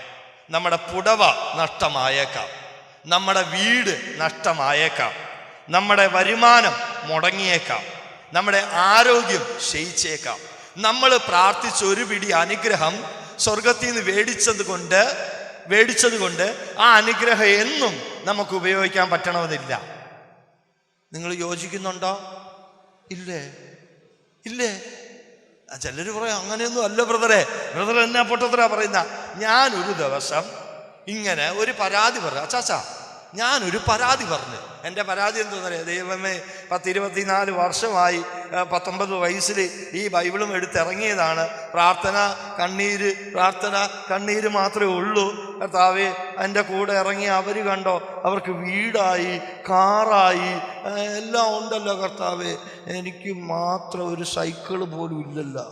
നമ്മുടെ പുടവ നഷ്ടമായേക്കാം, നമ്മുടെ വീട് നഷ്ടമായേക്കാം, നമ്മുടെ വരുമാനം മുടങ്ങിയേക്കാം, നമ്മുടെ ആരോഗ്യം ക്ഷയിച്ചേക്കാം. നമ്മൾ പ്രാർത്ഥിച്ച ഒരു പിടി അനുഗ്രഹം സ്വർഗത്തിൽ നിന്ന് മേടിച്ചത് കൊണ്ട് ആ അനുഗ്രഹം എന്നും നമുക്ക് ഉപയോഗിക്കാൻ പറ്റണമെന്നില്ല. നിങ്ങൾ യോജിക്കുന്നുണ്ടോ? ഇല്ലേ? ചിലർ പറയാം അങ്ങനെയൊന്നും അല്ല ബ്രദറെ എന്നാ പൊട്ടത്തരാ പറയുന്ന. ഞാനൊരു ദിവസം ഇങ്ങനെ ഒരു പരാതി പറഞ്ഞു. അച്ചാച്ചാ, ഞാനൊരു പരാതി പറഞ്ഞു. എൻ്റെ പരാതി എന്തോന്നറിയാം? ദൈവമേ, 10-24 വർഷമായി 19 വയസ്സിൽ ഈ ബൈബിളും എടുത്തിറങ്ങിയതാണ്. പ്രാർത്ഥന കണ്ണീര് മാത്രമേ ഉള്ളൂ. കർത്താവേ, എൻ്റെ കൂടെ ഇറങ്ങി അവർ കണ്ടോ, അവർക്ക് വീടായി, കാറായി, എല്ലാം ഉണ്ടല്ലോ കർത്താവേ. എനിക്ക് മാത്രം ഒരു സൈക്കിള് പോലും ഇല്ലല്ലോ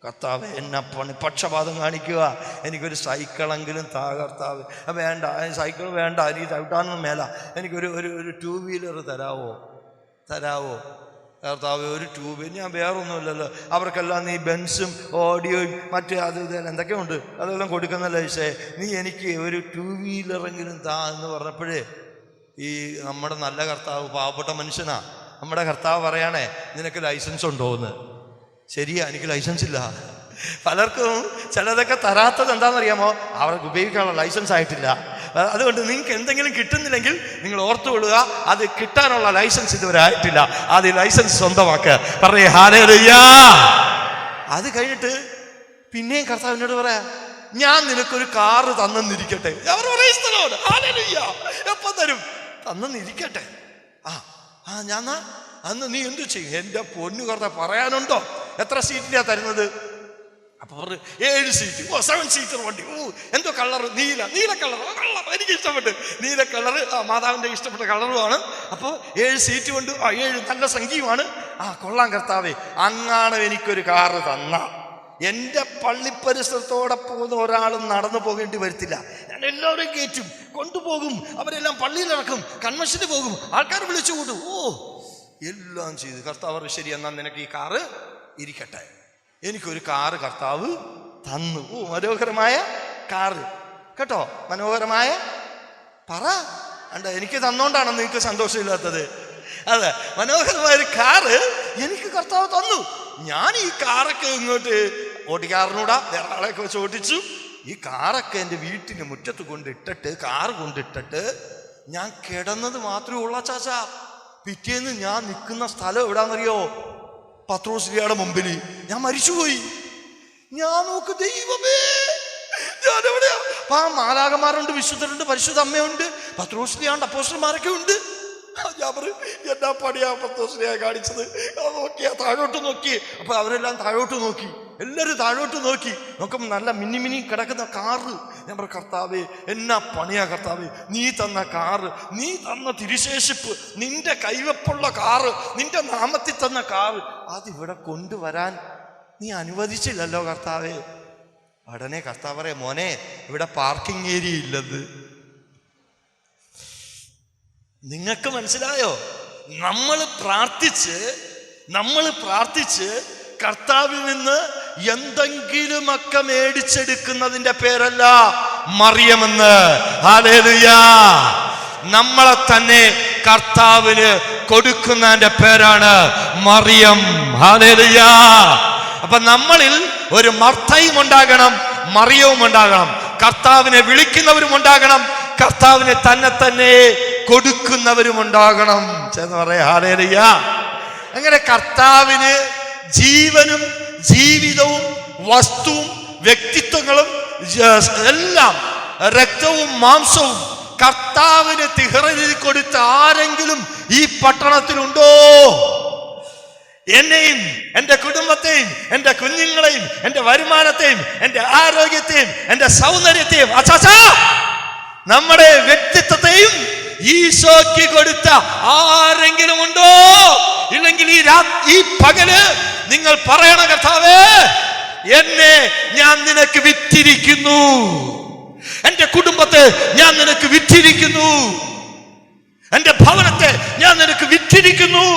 കർത്താവേ. എന്നെ പക്ഷപാതം കാണിക്കുക, എനിക്കൊരു സൈക്കിളെങ്കിലും താ കർത്താവേ. വേണ്ട, സൈക്കിൾ വേണ്ട, എനിക്ക് ചവിട്ടാനൊന്നും മേല. എനിക്കൊരു 2 വീലർ തരാവോ കർത്താവേ? ഒരു 2 വീലർ. ഞാൻ വേറൊന്നുമില്ലല്ലോ. അവർക്കെല്ലാം നീ ബെൻസും ഓഡിയോയും മറ്റേ അത് ഇതെല്ലാം എന്തൊക്കെയുണ്ട് അതെല്ലാം കൊടുക്കുന്നല്ലോ. ഈശേ, നീ എനിക്ക് ഒരു 2 വീലറെങ്കിലും താ എന്ന് പറഞ്ഞപ്പോഴേ ഈ നമ്മുടെ നല്ല കർത്താവ് പാവപ്പെട്ട മനുഷ്യനാ. നമ്മുടെ കർത്താവ് പറയാണേ, നിനക്ക് ലൈസൻസ് ഉണ്ടോ എന്ന്. ശരിയാ, എനിക്ക് ലൈസൻസ് ഇല്ല. പലർക്കും ചിലതൊക്കെ തരാത്തത് എന്താണെന്നറിയാമോ? അവർക്ക് ഉപയോഗിക്കാനുള്ള ലൈസൻസ് ആയിട്ടില്ല. അതുകൊണ്ട് നിങ്ങൾക്ക് എന്തെങ്കിലും കിട്ടുന്നില്ലെങ്കിൽ നിങ്ങൾ ഓർത്തുകൊള്ളുക, അത് കിട്ടാനുള്ള ലൈസൻസ് ഇതുവരെ ആയിട്ടില്ല. അത് ലൈസൻസ് സ്വന്തമാക്കുക. പറയേ ഹല്ലേലൂയ. അത് കഴിഞ്ഞിട്ട് പിന്നെയും കർത്താവിനോട് പറയാ, ഞാൻ നിനക്കൊരു കാറ് തന്നെന്നിരിക്കട്ടെ. അവർ ഹല്ലേലൂയ. എപ്പം തരും? തന്നെന്നിരിക്കട്ടെ. ഞാൻ അന്ന് നീ എന്തു ചെയ്യും? എൻ്റെ പൊന്നു കർത്താവ് പറയാനുണ്ടോ? എത്ര സീറ്റിനാ തരുന്നത്? അപ്പൊ 7 സീറ്റ്, 7 സീറ്റർ വണ്ടി. എന്തോ കളർ, നീല കളർ, എനിക്ക് ഇഷ്ടപ്പെട്ട് നീല കളർ, മാതാവിന്റെ ഇഷ്ടപ്പെട്ട കളറുമാണ്. അപ്പോൾ 7 സീറ്റ് കൊണ്ട് 7 നല്ല സംഖ്യയുമാണ്. കൊള്ളാം കർത്താവേ, അങ്ങാണ് എനിക്കൊരു കാറ് തന്ന എൻ്റെ പള്ളി പരിസരത്തോടെ പോകുന്ന ഒരാളും നടന്നു പോകേണ്ടി വരത്തില്ല. ഞാൻ എല്ലാവരെയും കയറ്റും, കൊണ്ടുപോകും, അവരെല്ലാം പള്ളിയിലിറക്കും, കൺവെൻഷന് പോകും, ആൾക്കാർ വിളിച്ചു കൂട്ടും. എല്ലാം ചെയ്ത് കർത്താവ് ശരി, എന്നാൽ നിനക്ക് ഈ കാറ് ഇരിക്കട്ടെ. എനിക്കൊരു കാറ് കർത്താവ് തന്നു. മനോഹരമായ കാറ് കേട്ടോ, മനോഹരമായ പറ അണ്ട. എനിക്ക് തന്നോണ്ടാണ് നിങ്ങൾക്ക് സന്തോഷമില്ലാത്തത്. അതെ, മനോഹരമായൊരു കാറ് എനിക്ക് കർത്താവ് തന്നു. ഞാൻ ഈ കാറൊക്കെ ഇങ്ങോട്ട് ഓടിക്കാറിനൂടാ, വേറെ ആളെയൊക്കെ വെച്ച് ഓടിച്ചു. ഈ കാറൊക്കെ എൻ്റെ വീട്ടിന് മുറ്റത്ത് കൊണ്ടിട്ടിട്ട്, കാറ് കൊണ്ടിട്ടിട്ട് ഞാൻ കിടന്നത് മാത്രമേ ഉള്ള ചാച്ചാ. പിറ്റേന്ന് ഞാൻ നിൽക്കുന്ന സ്ഥലം എവിടാന്നറിയോ? പത്രോസ്ലിയുടെ മുമ്പിൽ. ഞാൻ മരിച്ചുപോയി. ഞാൻ നോക്ക്, ദൈവമേ ഞാൻ എവിടെയാ? മാലാഖമാരുണ്ട്, വിശുദ്ധരുണ്ട്, പരിശുദ്ധ അമ്മയുണ്ട്, പത്രോസ്ലിയാണ്ട്, അപ്പോസ്തലന്മാരൊക്കെ ഉണ്ട്. ഞാൻ പറയും, എന്നാ പണിയാ പത്രോസ്ലിയ കാണിച്ചത്. നോക്കിയാ താഴോട്ട് നോക്കി. അപ്പൊ അവരെല്ലാം താഴോട്ട് നോക്കി, എല്ലാവരും താഴോട്ട് നോക്കി. നോക്കുമ്പോൾ നല്ല മിന്നി കിടക്കുന്ന കാറ്. ഞാൻ പറയും, കർത്താവേ എന്നാ പണിയാ കർത്താവേ, നീ തന്ന കാറ്, നീ തന്ന തിരുശേഷിപ്പ്, നിന്റെ കൈവപ്പുള്ള കാറ്, നിന്റെ നാമത്തിൽ തന്ന കാറ്, അതിവിടെ കൊണ്ടുവരാൻ നീ അനുവദിച്ചില്ലല്ലോ കർത്താവേ. ഉടനെ കർത്താവ് പറയാം, മോനെ ഇവിടെ പാർക്കിംഗ് ഏരിയ ഇല്ലത്. നിങ്ങൾക്ക് മനസ്സിലായോ? നമ്മൾ പ്രാർത്ഥിച്ച് കർത്താവിൽ നിന്ന് എന്തെങ്കിലുമൊക്കെ മേടിച്ചെടുക്കുന്നതിന്റെ പേരല്ല മറിയമെന്ന്. ഹല്ലേലൂയ. നമ്മളെ തന്നെ കർത്താവിന് കൊടുക്കുന്നതിന്റെ പേരാണ് മറിയം. ഹല്ലേലൂയ. അപ്പൊ നമ്മളിൽ ഒരു മർത്തയും ഉണ്ടാകണം, മറിയവും ഉണ്ടാകണം. കർത്താവിനെ വിളിക്കുന്നവരും ഉണ്ടാകണം, കർത്താവിനെ തന്നെ കൊടുക്കുന്നവരും ഉണ്ടാകണം. എന്ന് പറയാ ഹല്ലേലൂയ. അങ്ങനെ കർത്താവിന് ജീവനും ജീവിതവും വസ്തുവും വ്യക്തിത്വങ്ങളും എല്ലാം, രക്തവും മാംസവും കർത്താവിന് തിഹ്റയിൽ കൊടുത്ത ആരെങ്കിലും ഈ പട്ടണത്തിലുണ്ടോ? എന്നെയും എൻ്റെ കുടുംബത്തെയും എൻ്റെ കുഞ്ഞുങ്ങളെയും എൻ്റെ വരുമാനത്തെയും എൻ്റെ ആരോഗ്യത്തെയും എൻ്റെ സൗന്ദര്യത്തെയും നമ്മുടെ വ്യക്തിത്വത്തെയും ഈശോയ്ക്ക് കൊടുത്ത ആരെങ്കിലും ഉണ്ടോ? ഇല്ലെങ്കിൽ ഈ പകല് നിങ്ങൾ പറയണ, കർത്താവേ എന്നെ ഞാൻ നിനക്ക് വിറ്റിരിക്കുന്നു, എൻ്റെ കുടുംബത്തെ ഞാൻ നിനക്ക് വിറ്റിരിക്കുന്നു, എൻ്റെ ഭവനത്തെ ഞാൻ നിനക്ക് വിറ്റിരിക്കുന്നു.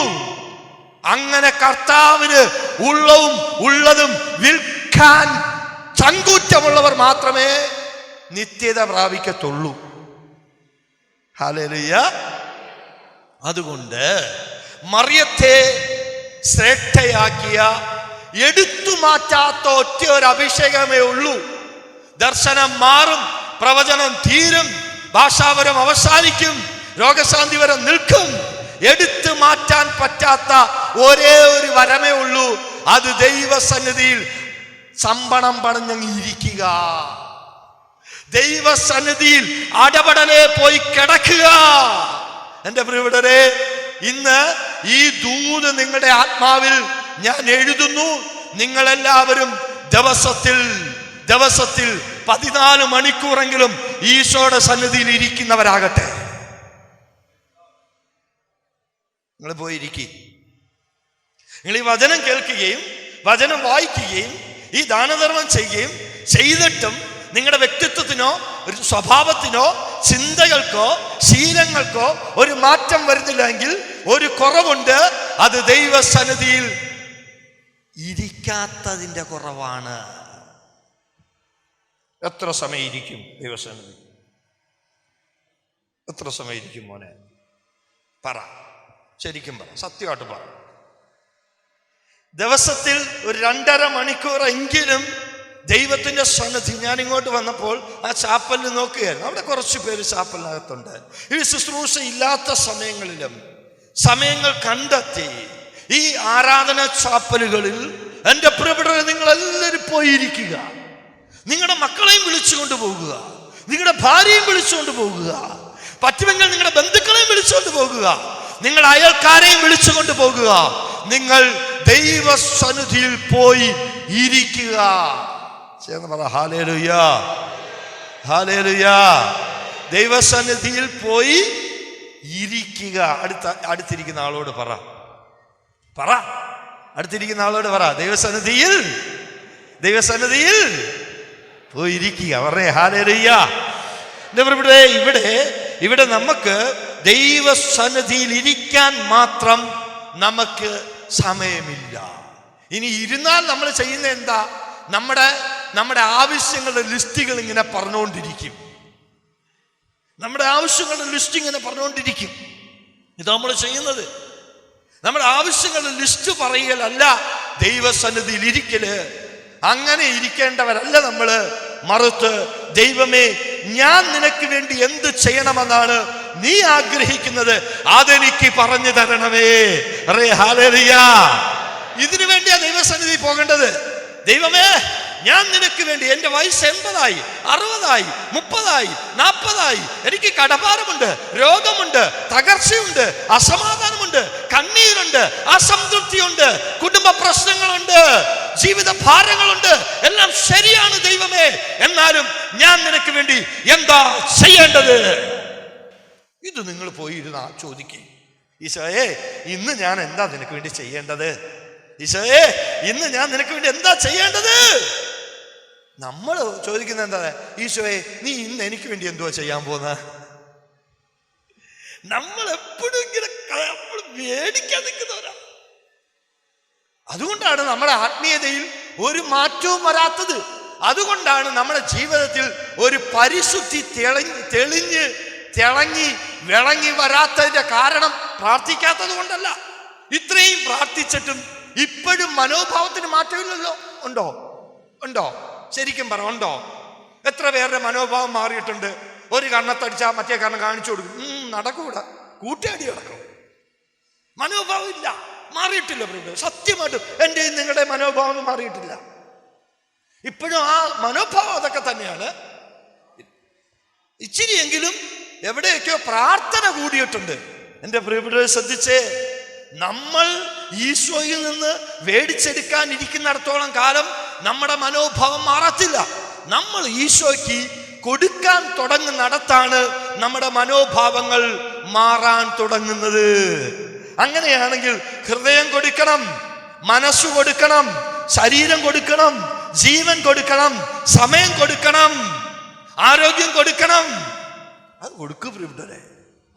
അങ്ങനെ കർത്താവിന് ഉള്ളതും വിൽക്കാൻ ചങ്കൂറ്റമുള്ളവർ മാത്രമേ നിത്യത പ്രാപിക്കത്തുള്ളൂ. ഹല്ലേലൂയ. അതുകൊണ്ട് മറിയത്തെ ശ്രേഷ്ഠയാക്കിയ, എടുത്തു മാറ്റാത്ത ഒറ്റ ഒരു അഭിഷേകമേ ഉള്ളൂ. ദർശനം മാറും, പ്രവചനം തീരും, ഭാഷാവരം അവസാനിക്കും, രോഗശാന്തിവരം നിൽക്കും. എടുത്തു മാറ്റാൻ പറ്റാത്ത ഒരേ ഒരു വരമേ ഉള്ളൂ. അത് ദൈവസന്നിധിയിൽ സമ്പണം പണഞ്ഞങ്ങ് ഇരിക്കുക, ദൈവസന്നിധിയിൽ അടപടലെ പോയി കിടക്കുക. എൻ്റെ പ്രിയപ്പെട്ടവരെ, ഇന്ന് ഈ ദൂത് നിങ്ങളുടെ ആത്മാവിൽ ഞാൻ എഴുതുന്നു. നിങ്ങളെല്ലാവരും ദിവസത്തിൽ 14 മണിക്കൂറെങ്കിലും ഈശോയുടെ സന്നിധിയിൽ ഇരിക്കുന്നവരാകട്ടെ. നിങ്ങൾ പോയിരിക്കും. നിങ്ങൾ ഈ വചനം കേൾക്കുകയും വചനം വായിക്കുകയും ഈ ദാനധർമ്മം ചെയ്യുകയും ചെയ്തിട്ടും നിങ്ങളുടെ വ്യക്തിത്വത്തിനോ ഒരു സ്വഭാവത്തിനോ ചിന്തകൾക്കോ ശീലങ്ങൾക്കോ ഒരു മാറ്റം വരുന്നില്ലെങ്കിൽ ഒരു കുറവുണ്ട്. അത് ദൈവസന്നിധിയിൽ ഇരിക്കാത്തതിൻ്റെ കുറവാണ്. എത്ര സമയം ഇരിക്കും ദൈവസന്നിധി? എത്ര സമയം ഇരിക്കും മോനെ? പറ, ശരിക്കും പറ, സത്യമായിട്ട് പറ. ദിവസത്തിൽ ഒരു 2.5 മണിക്കൂർ എങ്കിലും ദൈവത്തിന്റെ സന്നിധി. ഞാൻ ഇങ്ങോട്ട് വന്നപ്പോൾ ആ ചാപ്പലിൽ നോക്കുകയായിരുന്നു. അവിടെ കുറച്ച് പേര് ചാപ്പലിനകത്തുണ്ട്. ഈ ശുശ്രൂഷ ഇല്ലാത്ത സമയങ്ങളിലും സമയങ്ങൾ കണ്ടെത്തി ഈ ആരാധന ചാപ്പലുകളിൽ എൻ്റെ പ്രിയപ്പെട്ടവരെ നിങ്ങളെല്ലാവരും പോയിരിക്കുക. നിങ്ങളുടെ മക്കളെയും വിളിച്ചുകൊണ്ട് പോകുക, നിങ്ങളുടെ ഭാര്യയും വിളിച്ചുകൊണ്ട് പോകുക, പറ്റുമെങ്കിൽ നിങ്ങളുടെ ബന്ധുക്കളെയും വിളിച്ചുകൊണ്ട് പോകുക, നിങ്ങൾ അയൽക്കാരെയും വിളിച്ചുകൊണ്ട് പോകുക. നിങ്ങൾ ദൈവസന്നിധിയിൽ പോയി ഇരിക്കുക. ചേർന്ന് പറ ഹല്ലേലൂയ, ഹല്ലേലൂയ. ദൈവസന്നിധിയിൽ പോയി ഇരിക്കുക. അടുത്തിരിക്കുന്ന ആളോട് പറ, അടുത്തിരിക്കുന്ന ആളോട് പറ, ദൈവസന്നിധിയിൽ പോയിരിക്കുക. പറഞ്ഞേ ഹല്ലേലൂയ. ഇവിടെ നമുക്ക് ദൈവസന്നിധിയിൽ ഇരിക്കാൻ മാത്രം നമുക്ക് സമയമില്ല. ഇനി ഇരുന്നാൽ നമ്മൾ ചെയ്യുന്ന എന്താ? നമ്മുടെ ആവശ്യങ്ങളുടെ ലിസ്റ്റുകൾ ഇങ്ങനെ പറഞ്ഞുകൊണ്ടിരിക്കും. നമ്മുടെ ആവശ്യങ്ങളുടെ ലിസ്റ്റ് ഇങ്ങനെ പറഞ്ഞുകൊണ്ടിരിക്കും. ഇത് നമ്മൾ ചെയ്യുന്നത്. നമ്മുടെ ആവശ്യങ്ങളുടെ ലിസ്റ്റ് പറയലല്ല ദൈവസന്നിധിയിൽ ഇരിക്കല്. അങ്ങനെ ഇരിക്കേണ്ടവരല്ല നമ്മള്. മറുത്ത്, ദൈവമേ, ഞാൻ നിനക്ക് വേണ്ടി എന്ത് ചെയ്യണമെന്നാണ് നീ ആഗ്രഹിക്കുന്നത്, അതെനിക്ക് പറഞ്ഞു തരണമേ. ഹല്ലേലൂയ. ഇതിനു വേണ്ടിയാ ദൈവസന്നിധി പോകേണ്ടത്. ദൈവമേ, ഞാൻ നിനക്ക് വേണ്ടി, എൻ്റെ വയസ്സ് 80 60 30 40, എനിക്ക് കടഭാരമുണ്ട്, രോഗമുണ്ട്, തകർച്ചയുണ്ട്, അസമാധാനമുണ്ട്, കണ്ണീരുണ്ട്, അസംതൃപ്തിയുണ്ട്, കുടുംബ പ്രശ്നങ്ങളുണ്ട്, ജീവിത ഭാരങ്ങളുണ്ട്. എല്ലാം ശരിയാണ് ദൈവമേ. എന്നാലും ഞാൻ നിനക്ക് വേണ്ടി എന്താ ചെയ്യേണ്ടത്? ഇത് നിങ്ങൾ പോയിരുന്ന ചോദിക്കും, ഈശോയെ, ഇന്ന് ഞാൻ എന്താ നിനക്ക് വേണ്ടി ചെയ്യേണ്ടത്? ഈശോയെ, ഇന്ന് ഞാൻ നിനക്ക് വേണ്ടി എന്താ ചെയ്യേണ്ടത്? നമ്മൾ ചോദിക്കുന്നത് എന്താ? ഈശോയെ, നീ ഇന്ന് എനിക്ക് വേണ്ടി എന്തുവാ ചെയ്യാൻ പോകുന്ന? നമ്മൾ എപ്പോഴും ഇങ്ങനെ മേടിക്കാൻ നിൽക്കുന്നവരാ. അതുകൊണ്ടാണ് നമ്മുടെ ആത്മീയതയിൽ ഒരു മാറ്റവും വരാത്തത്. അതുകൊണ്ടാണ് നമ്മുടെ ജീവിതത്തിൽ ഒരു പരിശുദ്ധി തിളങ്ങി വിളങ്ങി വരാത്തതിന്റെ കാരണം പ്രാർത്ഥിക്കാത്തത് കൊണ്ടല്ല. ഇത്രയും പ്രാർത്ഥിച്ചിട്ടും ഇപ്പോഴും മനോഭാവത്തിന് മാറ്റമില്ലല്ലോ. ഉണ്ടോ? ശരിക്കും പറ, ഉണ്ടോ? എത്ര പേരുടെ മനോഭാവം മാറിയിട്ടുണ്ട്? ഒരു കണ്ണത്തടിച്ചാൽ മറ്റേ കണ്ണം കാണിച്ചു കൊടുക്കും, നടക്കൂടാ, കൂട്ടിയാടി നടക്കും. മനോഭാവം ഇല്ല, മാറിയിട്ടില്ല. സത്യമായിട്ടും എൻ്റെ നിങ്ങളുടെ മനോഭാവം ഒന്നും മാറിയിട്ടില്ല. ഇപ്പോഴും ആ മനോഭാവം അതൊക്കെ തന്നെയാണ്. ഇച്ചിരിയെങ്കിലും എവിടെയൊക്കെയോ പ്രാർത്ഥന കൂടിയിട്ടുണ്ട്. എൻ്റെ പ്രിയപ്പെട്ടവരെ ശ്രദ്ധിച്ചേ, നമ്മൾ ഈശോയിൽ നിന്ന് മേടിച്ചെടുക്കാൻ ഇരിക്കുന്നിടത്തോളം കാലം നമ്മുടെ മനോഭാവം മാറത്തില്ല. നമ്മൾ ഈശോയ്ക്ക് കൊടുക്കാൻ തുടങ്ങുന്നിടത്താണ് നമ്മുടെ മനോഭാവങ്ങൾ മാറാൻ തുടങ്ങുന്നത്. അങ്ങനെയാണെങ്കിൽ ഹൃദയം കൊടുക്കണം, മനസ്സ് കൊടുക്കണം, ശരീരം കൊടുക്കണം, ജീവൻ കൊടുക്കണം, സമയം കൊടുക്കണം, ആരോഗ്യം കൊടുക്കണം. അത് കൊടുക്ക് പ്രിയപ്പെട്ടവരെ,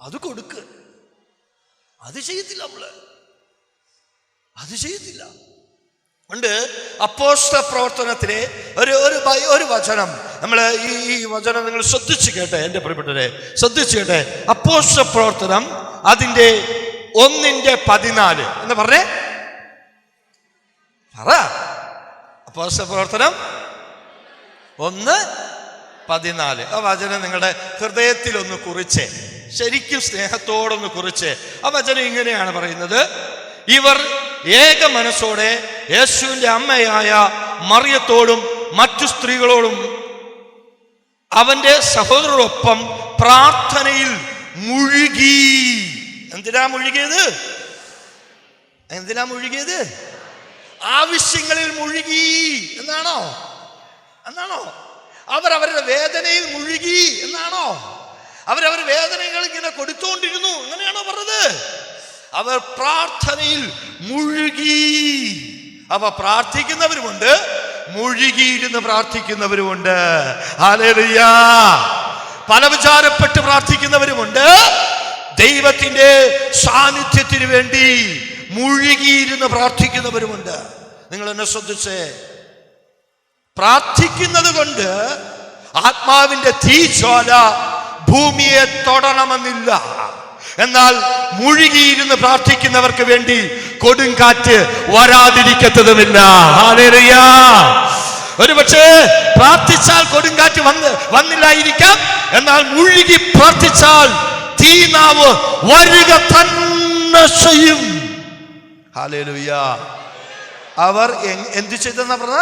അത് കൊടുക്ക്. അത് ചെയ്യത്തില്ല, അത് ചെയ്യത്തില്ല. ഉണ്ട് അപ്പോസ്തല പ്രവർത്തനത്തിലെ ഒരു വചനം, നമ്മൾ ഈ വചനം നിങ്ങൾ ശ്രദ്ധിച്ചു കേട്ടെ, എൻ്റെ പ്രിയപ്പെട്ടവരെ ശ്രദ്ധിച്ചു കേട്ടെ. അപ്പോസ്തല പ്രവർത്തനം അതിൻ്റെ 1:14 എന്ന് പറഞ്ഞേ പറ. അപ്പോസ്തല പ്രവർത്തനം 1:14. ആ വചനം നിങ്ങളുടെ ഹൃദയത്തിൽ ഒന്ന് കുറിച്ചേ, ശരിക്കും സ്നേഹത്തോടൊന്ന് കുറിച്ച്. ആ വചനം ഇങ്ങനെയാണ് പറയുന്നത്: ഇവർ ഏക മനസ്സോടെ യേശുവിന്റെ അമ്മയായ മറിയത്തോടും മറ്റു സ്ത്രീകളോടും അവന്റെ സഹോദരരോടൊപ്പം പ്രാർത്ഥനയിൽ മുഴുകി. എന്തിനാ മുഴുകിയത്? ആവശ്യങ്ങളിൽ മുഴുകി എന്നാണോ? അവരവരുടെ വേദനയിൽ മുഴുകി എന്നാണോ? അവരവർ വേദനകൾ ഇങ്ങനെ കൊടുത്തുകൊണ്ടിരുന്നു അങ്ങനെയാണോ പറഞ്ഞത്? അവർ പ്രാർത്ഥനയിൽ മുഴുകി. അവ പ്രാർത്ഥിക്കുന്നവരുമുണ്ട്, മുഴുകിയിരുന്ന് പ്രാർത്ഥിക്കുന്നവരുമുണ്ട്. ഹല്ലേലൂയ. പല വിചാരപ്പെട്ട് പ്രാർത്ഥിക്കുന്നവരുമുണ്ട്, ദൈവത്തിന്റെ സാന്നിധ്യത്തിന് വേണ്ടി മുഴുകിയിരുന്ന് പ്രാർത്ഥിക്കുന്നവരുമുണ്ട്. നിങ്ങൾ എന്നെ ശ്രദ്ധിച്ചേ, പ്രാർത്ഥിക്കുന്നത് കൊണ്ട് ആത്മാവിന്റെ തീജ്വാല ഭൂമിയെ തൊടണമെന്നില്ല. എന്നാൽ മുഴുകിയിരുന്ന് പ്രാർത്ഥിക്കുന്നവർക്ക് വേണ്ടി കൊടുങ്കാറ്റ് വരാതിരിക്കത്തതുമില്ല. ഹല്ലേലൂയ. ഒരുപക്ഷെ പ്രാർത്ഥിച്ചാൽ കൊടുങ്കാറ്റ് വന്നില്ലായിരിക്കാം, എന്നാൽ മുഴുകി പ്രാർത്ഥിച്ചാൽ തീനാവ് വരിക തന്നെ ചെയ്യും. ഹല്ലേലൂയ. അവർ എന്ത് ചെയ്തെന്നാ പറഞ്ഞ?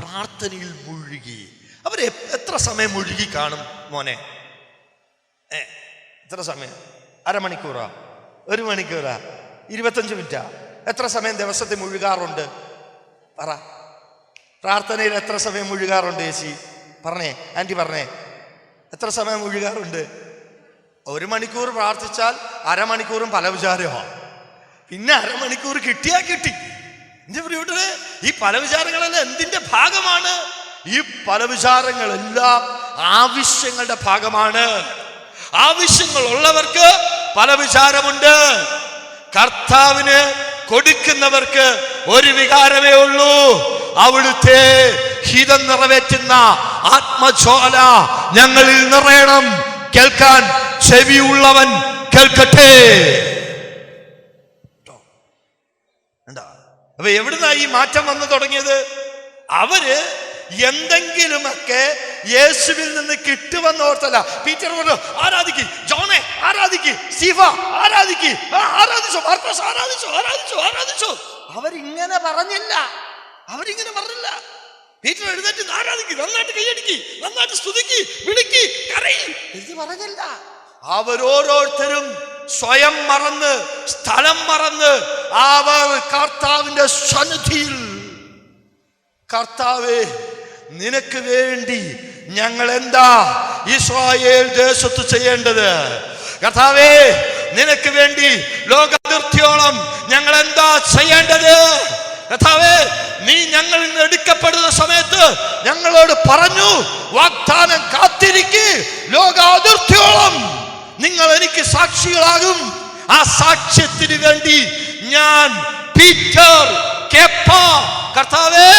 പ്രാർത്ഥനയിൽ മുഴുകി. അവർ എത്ര സമയം മുഴുകി കാണും മോനെ? എത്ര സമയം? അരമണിക്കൂറാ? 1 മണിക്കൂറാ? 25 മിനിറ്റാ? എത്ര സമയം ദിവസത്തിൽ മുഴുകാറുണ്ട്? പറ. പ്രാർത്ഥനയിൽ എത്ര സമയം മുഴുകാറുണ്ട് ചേച്ചി? പറഞ്ഞേ, ആൻറ്റി പറഞ്ഞേ, എത്ര സമയം മുഴുകാറുണ്ട്? 1 മണിക്കൂർ പ്രാർത്ഥിച്ചാൽ അരമണിക്കൂറും പല വിചാരമാണ്. പിന്നെ അരമണിക്കൂർ കിട്ടിയാ കിട്ടി. എന്റെ പ്രിയപ്പെട്ടവരെ, ഈ പല വിചാരങ്ങളെല്ലാം എന്തിന്റെ ഭാഗമാണ്? ഈ പല വിചാരങ്ങളെല്ലാം ആവശ്യങ്ങളുടെ ഭാഗമാണ്. ആവശ്യങ്ങൾ ഉള്ളവർക്ക് പല വിചാരമുണ്ട്. കർത്താവിന് കൊടുക്കുന്നവർക്ക് ഒരു വികാരമേ ഉള്ളൂ, അവിടുത്തെ ഹിതം നിറവേറ്റുന്ന ആത്മജ്വാല ഞങ്ങളിൽ നിറയണം. കേൾക്കാൻ ചെവിയുള്ളവൻ കേൾക്കട്ടെ. അപ്പൊ എവിടുന്നാ ഈ മാറ്റം വന്നു തുടങ്ങിയത്? അവര് എന്തെങ്കിലുമൊക്കെ യേശുവിൽ നിന്ന് കിട്ടുമെന്ന് ഓർത്തല്ല. പീറ്റർ പറഞ്ഞു ആരാധിക്ക്, ജോണെ ആരാധിക്ക്, സ്റ്റീഫ ആരാധിക്ക്, ആരാധിച്ചോ, മാർക്കോസ് ആരാധിച്ചോ, ആരാധിച്ചോ, ആരാധിച്ചോ. അവരിങ്ങനെ പറഞ്ഞില്ല. പീറ്റർ എഴുന്നേറ്റ് ആരാധിക്ക്, നന്നായിട്ട് കൈയടിക്ക്, നന്നായിട്ട് സ്തുതിക്ക്, വിളിക്ക്, കരയും ഇത് പറഞ്ഞില്ല. അവരോരോരുത്തരും സ്വയം മറന്ന്, സ്ഥലം മറന്ന് അവർ കർത്താവിന്റെ സന്നിധിയിൽ, കർത്താവേ നിനക്ക് വേണ്ടി ഞങ്ങൾ എന്താ ഇസ്രായേൽ ദേശത്ത് ചെയ്യേണ്ടത്? കർത്താവേ നിനക്ക് വേണ്ടി ലോകാതിർത്തിയോളം ഞങ്ങൾ എന്താ ചെയ്യേണ്ടത്? കർത്താവേ നീ ഞങ്ങളിൽ നിന്ന് എടുക്കപ്പെടുന്ന സമയത്ത് ഞങ്ങളോട് പറഞ്ഞു, വാഗ്ദാനം കാത്തിരിക്ക്, ലോകാതിർത്തിയോളം നിങ്ങൾ എനിക്ക് സാക്ഷികളാകും. ആ സാക്ഷ്യത്തിന് വേണ്ടി ഞാൻ പീറ്റർ, കേപ്പ, കർത്താവേ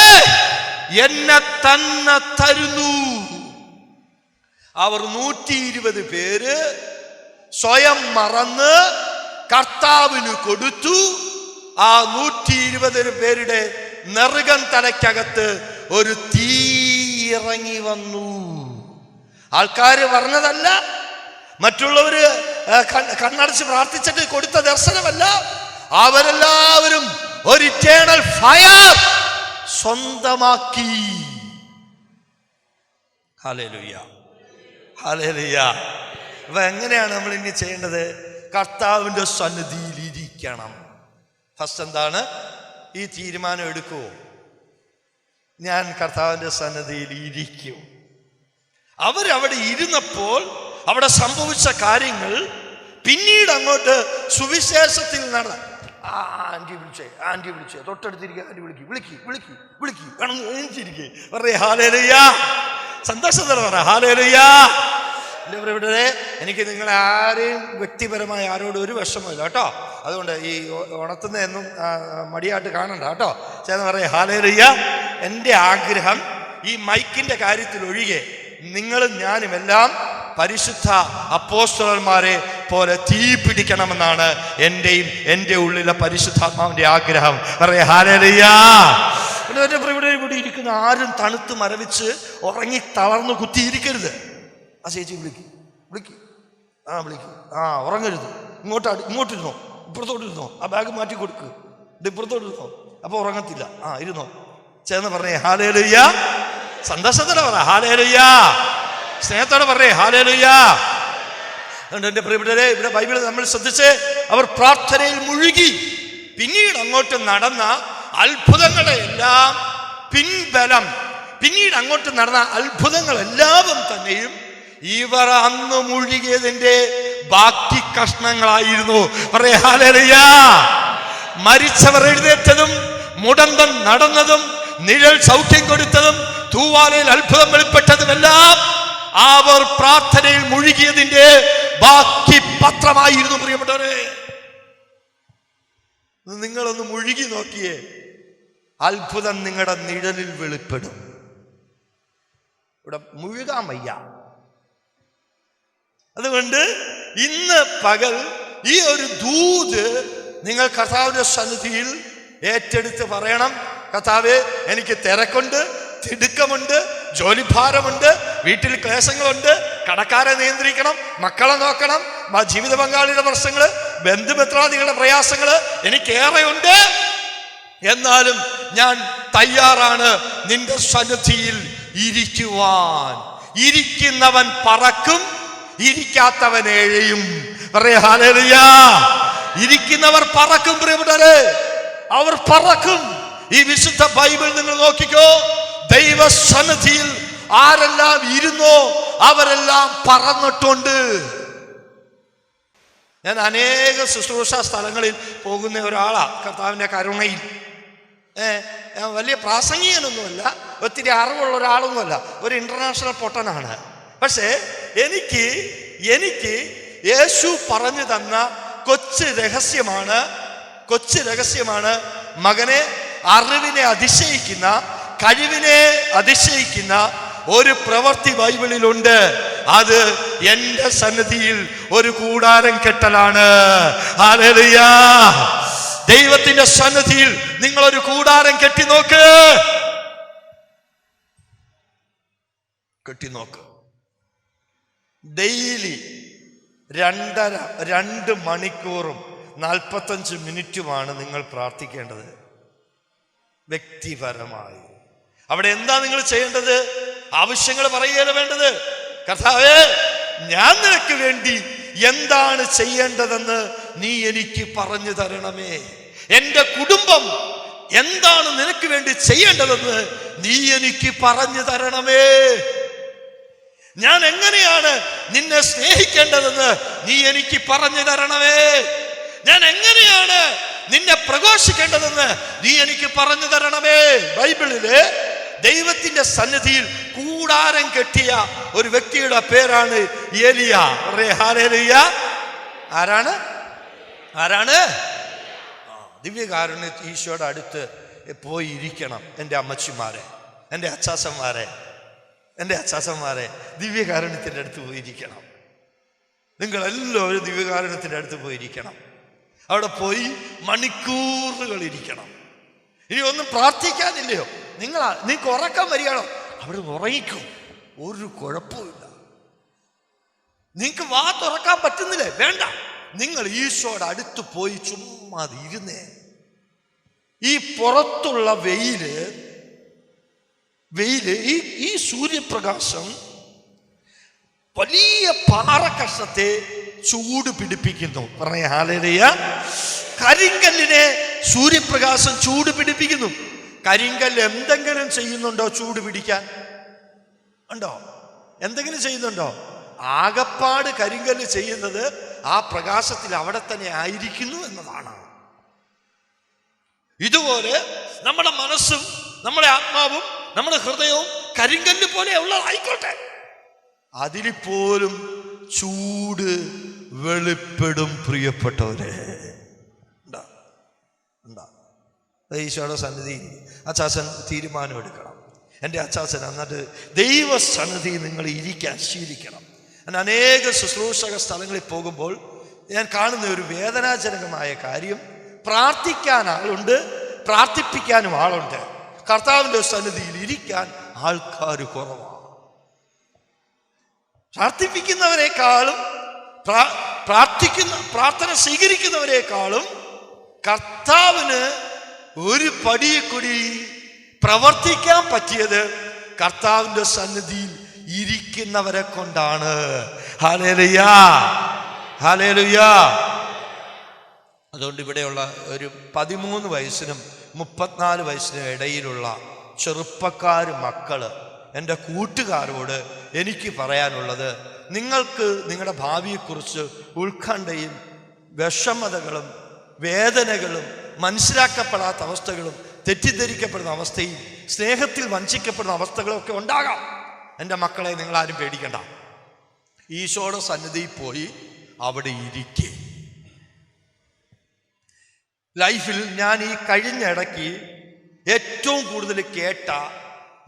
എന്നെ തന്നെ തരുന്നു. അവർ 120 പേര് സ്വയം മറന്ന് കർത്താവിന് കൊടുത്തു. ആ 120 പേരുടെ നെറുകൻ തലയ്ക്കകത്ത് ഒരു തീ ഇറങ്ങി വന്നു. ആൾക്കാര് പറഞ്ഞതല്ല, മറ്റുള്ളവര് കണ്ണടച്ച് പ്രാർത്ഥിച്ചിട്ട് കൊടുത്ത ദർശനമല്ല. അവരെല്ലാവരും ഒരു ഇറ്റേണൽ ഫയർ സ്വന്തമാക്കി. Hallelujah, hallelujah. അപ്പൊ എങ്ങനെയാണ് നമ്മൾ ഇനി ചെയ്യേണ്ടത്? കർത്താവിന്റെ സന്നിധിയിൽ ഇരിക്കണം. ഫസ്റ്റ് എന്താണ്? ഈ തീരുമാനം എടുക്കുമോ? ഞാൻ കർത്താവിന്റെ സന്നിധിയിൽ ഇരിക്കും. അവരവിടെ ഇരുന്നപ്പോൾ അവിടെ സംഭവിച്ച കാര്യങ്ങൾ പിന്നീട് അങ്ങോട്ട് സുവിശേഷത്തിൽ നടന്ന ആന്റി വിളിച്ചേ തൊട്ടടുത്തിരിക്കുക, ആന്റി വിളിക്ക് വേണം എഴുതിരിക്കേ പറയേ ഹല്ലേലൂയ. സന്തോഷത്തോടെ പറ ഹല്ലേലൂയ. ഇവിടെ എനിക്ക് നിങ്ങളെ ആരെയും വ്യക്തിപരമായി ആരോടും ഒരു വിഷമമില്ല കേട്ടോ. അതുകൊണ്ട് ഈ ഉണർത്തുന്നതൊന്നും മടിയായിട്ട് കാണണ്ട കേട്ടോ. ചേർന്ന് പറയേ ഹല്ലേലൂയ. എൻ്റെ ആഗ്രഹം ഈ മൈക്കിന്റെ കാര്യത്തിൽ ഒഴികെ നിങ്ങളും ഞാനും എല്ലാം പരിശുദ്ധ അപ്പോസ്തലന്മാരെ പോലെ തീ പിടിക്കണമെന്നാണ് എൻ്റെ ഉള്ളിലെ പരിശുദ്ധാത്മാവിന്റെ ആഗ്രഹം. പറയേ ഹല്ലേലൂയ. ഇവിടെ ഇരിക്കുന്ന ആരും തണുത്ത് മരവിച്ച് ഉറങ്ങി തളർന്ന് കുത്തിയിരിക്കരുത്. ആ ചേച്ചി വിളിക്ക്, ഉറങ്ങരുത്. ഇങ്ങോട്ടിരുന്നോ, ഇപ്പുറത്തോട്ടിരുന്നോ, ആ ബാഗ് മാറ്റി കൊടുക്ക്, ഇപ്പുറത്തോട്ടിരുന്നോ, അപ്പൊ ഉറങ്ങത്തില്ല. ഇരുന്നോ. ചേർന്ന് പറഞ്ഞേ ഹല്ലേലൂയ. സന്തോഷത്തോടെ പറ ഹല്ലേലൂയ. സ്നേഹത്തോടെ പറയേ ഹല്ലേലൂയ. എൻ്റെ പ്രിയപ്പെട്ടവരെ, ഇവിടെ ബൈബിളിൽ നമ്മൾ ശ്രദ്ധിച്ച് അവർ പ്രാർത്ഥനയിൽ മുഴുകി. പിന്നീട് അങ്ങോട്ട് നടന്ന അത്ഭുതങ്ങളുടെ എല്ലാം പിൻബലം, പിന്നീട് അങ്ങോട്ട് നടന്ന അത്ഭുതങ്ങളെല്ലാവും തന്നെയും ഇവർ അന്ന് മുഴുകിയതിന്റെ ബാക്കി കഷ്ണങ്ങളായിരുന്നു. പറയേ ഹല്ലേലൂയ. മരിച്ചവർ എഴുന്നേറ്റതും, മുടന്തൻ നടന്നതും, നിഴൽ സൗഖ്യം കൊടുത്തതും, തൂവാലയിൽ അത്ഭുതം വെളിപ്പെട്ടതുമെല്ലാം അവർ പ്രാർത്ഥനയിൽ മുഴുകിയതിന്റെ ബാക്കി പത്രമായിരുന്നു. പ്രിയപ്പെട്ടവരെ, നിങ്ങളൊന്ന് മുഴുകി നോക്കിയേ, അത്ഭുതം നിങ്ങളുടെ നിഴലിൽ വെളിപ്പെടും. ഇവിടെ മുഴുകാൻ വയ്യ. അതുകൊണ്ട് ഇന്ന് പകൽ ഈ ഒരു ദൂത് നിങ്ങൾ കർത്താവിന്റെ സന്നിധിയിൽ ഏറ്റെടുത്ത് പറയണം. കർത്താവേ, എനിക്ക് തിരക്കുണ്ട്, തിടുക്കമുണ്ട്, ജോലിഭാരമുണ്ട്, വീട്ടിൽ ക്ലേശങ്ങളുണ്ട്, കടക്കാരെ നിയന്ത്രിക്കണം, മക്കളെ നോക്കണം, ജീവിത പങ്കാളിയുടെ പ്രശ്നങ്ങള്, ബന്ധുമിത്രാദികളുടെ പ്രയാസങ്ങള് എനിക്കേറെയുണ്ട്. എന്നാലും ഞാൻ തയ്യാറാണ് നിന്റെ സന്നിധിയിൽ ഇരിക്കുവാൻ. ഇരിക്കുന്നവൻ പറക്കും, ഇരിക്കാത്തവൻ എഴയും. പറയേ ഹല്ലേലൂയ. ഇരിക്കുന്നവർ പറക്കും പ്രിയപ്പെട്ടവരെ, അവർ പറക്കും. ഈ വിശുദ്ധ ബൈബിൾ നിങ്ങൾ നോക്കിക്കോ. ദൈവസന്നിധിയിൽ ആരെല്ലാം ഇരുന്നോ അവരെല്ലാം പറന്നിട്ടുണ്ട്. ഞാൻ അനേക ശുശ്രൂഷ സ്ഥലങ്ങളിൽ പോകുന്ന ഒരാളാ, കർത്താവിൻ്റെ കരുണയിൽ. വലിയ പ്രാസംഗികനൊന്നുമല്ല, ഒത്തിരി അറിവുള്ള ഒരാളൊന്നുമല്ല, ഒരു ഇന്റർനാഷണൽ പൊട്ടനാണ്. പക്ഷേ എനിക്ക് യേശു പറഞ്ഞു തന്ന കൊച്ചു രഹസ്യമാണ് മകനെ, അറിവിനെ അതിശയിക്കുന്ന, കഴിവിനെ അതിശയിക്കുന്ന ഒരു പ്രവൃത്തി ബൈബിളിലുണ്ട്. അത് എന്റെ സന്നിധിയിൽ ഒരു കൂടാരം കെട്ടലാണ്. ഹല്ലേലൂയ. ദൈവത്തിന്റെ സന്നിധിയിൽ നിങ്ങൾ ഒരു കൂടാരം കെട്ടി നോക്ക്. ഡെയിലി 2 മണിക്കൂറും 45 മിനിറ്റുമാണ് നിങ്ങൾ പ്രാർത്ഥിക്കേണ്ടത് വ്യക്തിപരമായി. അവിടെ എന്താ നിങ്ങൾ ചെയ്യേണ്ടത്? ആവശ്യങ്ങൾ പറയുകയാണ് വേണ്ടത്. കർത്താവേ, ഞാൻ നിനക്ക് വേണ്ടി എന്താണ് ചെയ്യേണ്ടതെന്ന് നീ എനിക്ക് പറഞ്ഞു തരണമേ. എൻ്റെ കുടുംബം എന്താണ് നിനക്ക് വേണ്ടി ചെയ്യേണ്ടതെന്ന് നീ എനിക്ക് പറഞ്ഞു തരണമേ. ഞാൻ എങ്ങനെയാണ് നിന്നെ സ്നേഹിക്കേണ്ടതെന്ന് നീ എനിക്ക് പറഞ്ഞു തരണമേ. ഞാൻ എങ്ങനെയാണ് നിന്നെ പ്രഘോഷിക്കേണ്ടതെന്ന് നീ എനിക്ക് പറഞ്ഞു തരണമേ. ബൈബിളില് ദൈവത്തിന്റെ സന്നിധിയിൽ കൂടാരം കെട്ടിയ ഒരു വ്യക്തിയുടെ പേരാണ് ഏലിയ. ഹല്ലേലൂയ. ആരാണ്? ദിവ്യകാരുണ്യ ഈശോയുടെ അടുത്ത് പോയി ഇരിക്കണം. എൻ്റെ അമ്മച്ചിമാരെ, എൻ്റെ അച്ചാച്ചന്മാരെ ദിവ്യകാരുണ്യത്തിൻ്റെ അടുത്ത് പോയിരിക്കണം. നിങ്ങളെല്ലാവരും ദിവ്യകാരുണ്യത്തിൻ്റെ അടുത്ത് പോയിരിക്കണം. അവിടെ പോയി മണിക്കൂറുകൾ ഇരിക്കണം. ഇനി ഒന്നും പ്രാർത്ഥിക്കാനില്ലയോ? നിങ്ങൾക്ക് ഉറക്കം വരികയാണോ? അവിടെ ഉറങ്ങിക്കും, ഒരു കുഴപ്പമില്ല. നിങ്ങൾക്ക് വാ തുറക്കാൻ പറ്റുന്നില്ലേ? വേണ്ട, നിങ്ങൾ ഈശോയുടെ അടുത്ത് പോയി ചുമ്മാ ഇരുന്നേ. ഈ പുറത്തുള്ള വെയില് ഈ സൂര്യപ്രകാശം വലിയ പാറക്കഷത്തെ ചൂട് പിടിപ്പിക്കുന്നു. പറഞ്ഞ ഹല്ലേലൂയ. കരിങ്കല്ലിനെ സൂര്യപ്രകാശം ചൂട് പിടിപ്പിക്കുന്നു. കരിങ്കല്ല് എന്തെങ്കിലും ചെയ്യുന്നുണ്ടോ? ചൂട് പിടിക്കാൻ ഉണ്ടോ? എന്തെങ്കിലും ചെയ്യുന്നുണ്ടോ? ആകപ്പാട് കരിങ്കല്ല് ചെയ്യുന്നത് ആ പ്രകാശത്തിൽ അവിടെ തന്നെ ആയിരിക്കുന്നു എന്നതാണ്. ഇതുപോലെ നമ്മുടെ മനസ്സും നമ്മുടെ ആത്മാവും നമ്മുടെ ഹൃദയവും കരിങ്കല്ല് പോലെ ഉള്ളതായിക്കോട്ടെ, അതിൽപ്പോലും ചൂട് വെളിപ്പെടും. പ്രിയപ്പെട്ടവരെ, ഈശോയുടെ സന്നിധി അച്ചാച്ചൻ തീരുമാനമെടുക്കണം. എൻ്റെ അച്ചാച്ചൻ എന്നിട്ട് ദൈവസന്നിധി നിങ്ങൾ ഇരിക്കാൻ ശീലിക്കണം. ഞാൻ അനേക ശുശ്രൂഷക സ്ഥലങ്ങളിൽ പോകുമ്പോൾ ഞാൻ കാണുന്ന ഒരു വേദനാജനകമായ കാര്യം, പ്രാർത്ഥിക്കാൻ ആളുണ്ട്, പ്രാർത്ഥിപ്പിക്കാനും ആളുണ്ട്. കർത്താവിൻ്റെ സന്നിധിയിൽ ഇരിക്കാൻ ആൾക്കാർ കുറവാണ്. പ്രാർത്ഥിപ്പിക്കുന്നവരെക്കാളും പ്രാർത്ഥന സ്വീകരിക്കുന്നവരെക്കാളും കർത്താവിന് ഒരു പടിയെ കൂടി പ്രവർത്തിക്കാൻ പറ്റിയത് കർത്താവിൻ്റെ സന്നിധിയിൽ ഇരിക്കുന്നവരെ കൊണ്ടാണ്. Hallelujah, hallelujah. അതുകൊണ്ട് ഇവിടെയുള്ള ഒരു 13 വയസ്സിനും 34 വയസ്സിനും ഇടയിലുള്ള ചെറുപ്പക്കാർ മക്കള്, എൻ്റെ കൂട്ടുകാരോട് എനിക്ക് പറയാനുള്ളത്, നിങ്ങൾക്ക് നിങ്ങളുടെ ഭാവിയെക്കുറിച്ച് ഉത്കണ്ഠയും വിഷമതകളും വേദനകളും മനസ്സിലാക്കപ്പെടാത്ത അവസ്ഥകളും തെറ്റിദ്ധരിക്കപ്പെടുന്ന അവസ്ഥയും സ്നേഹത്തിൽ വഞ്ചിക്കപ്പെടുന്ന അവസ്ഥകളൊക്കെ ഉണ്ടാകാം. എൻ്റെ മക്കളെ, നിങ്ങളാരും പേടിക്കണ്ട. ഈശോയുടെ സന്നിധിയിൽ പോയി അവിടെ ഇരിക്കേ. ലൈഫിൽ ഞാൻ ഈ കഴിഞ്ഞ ഇടയ്ക്ക് ഏറ്റവും കൂടുതൽ കേട്ട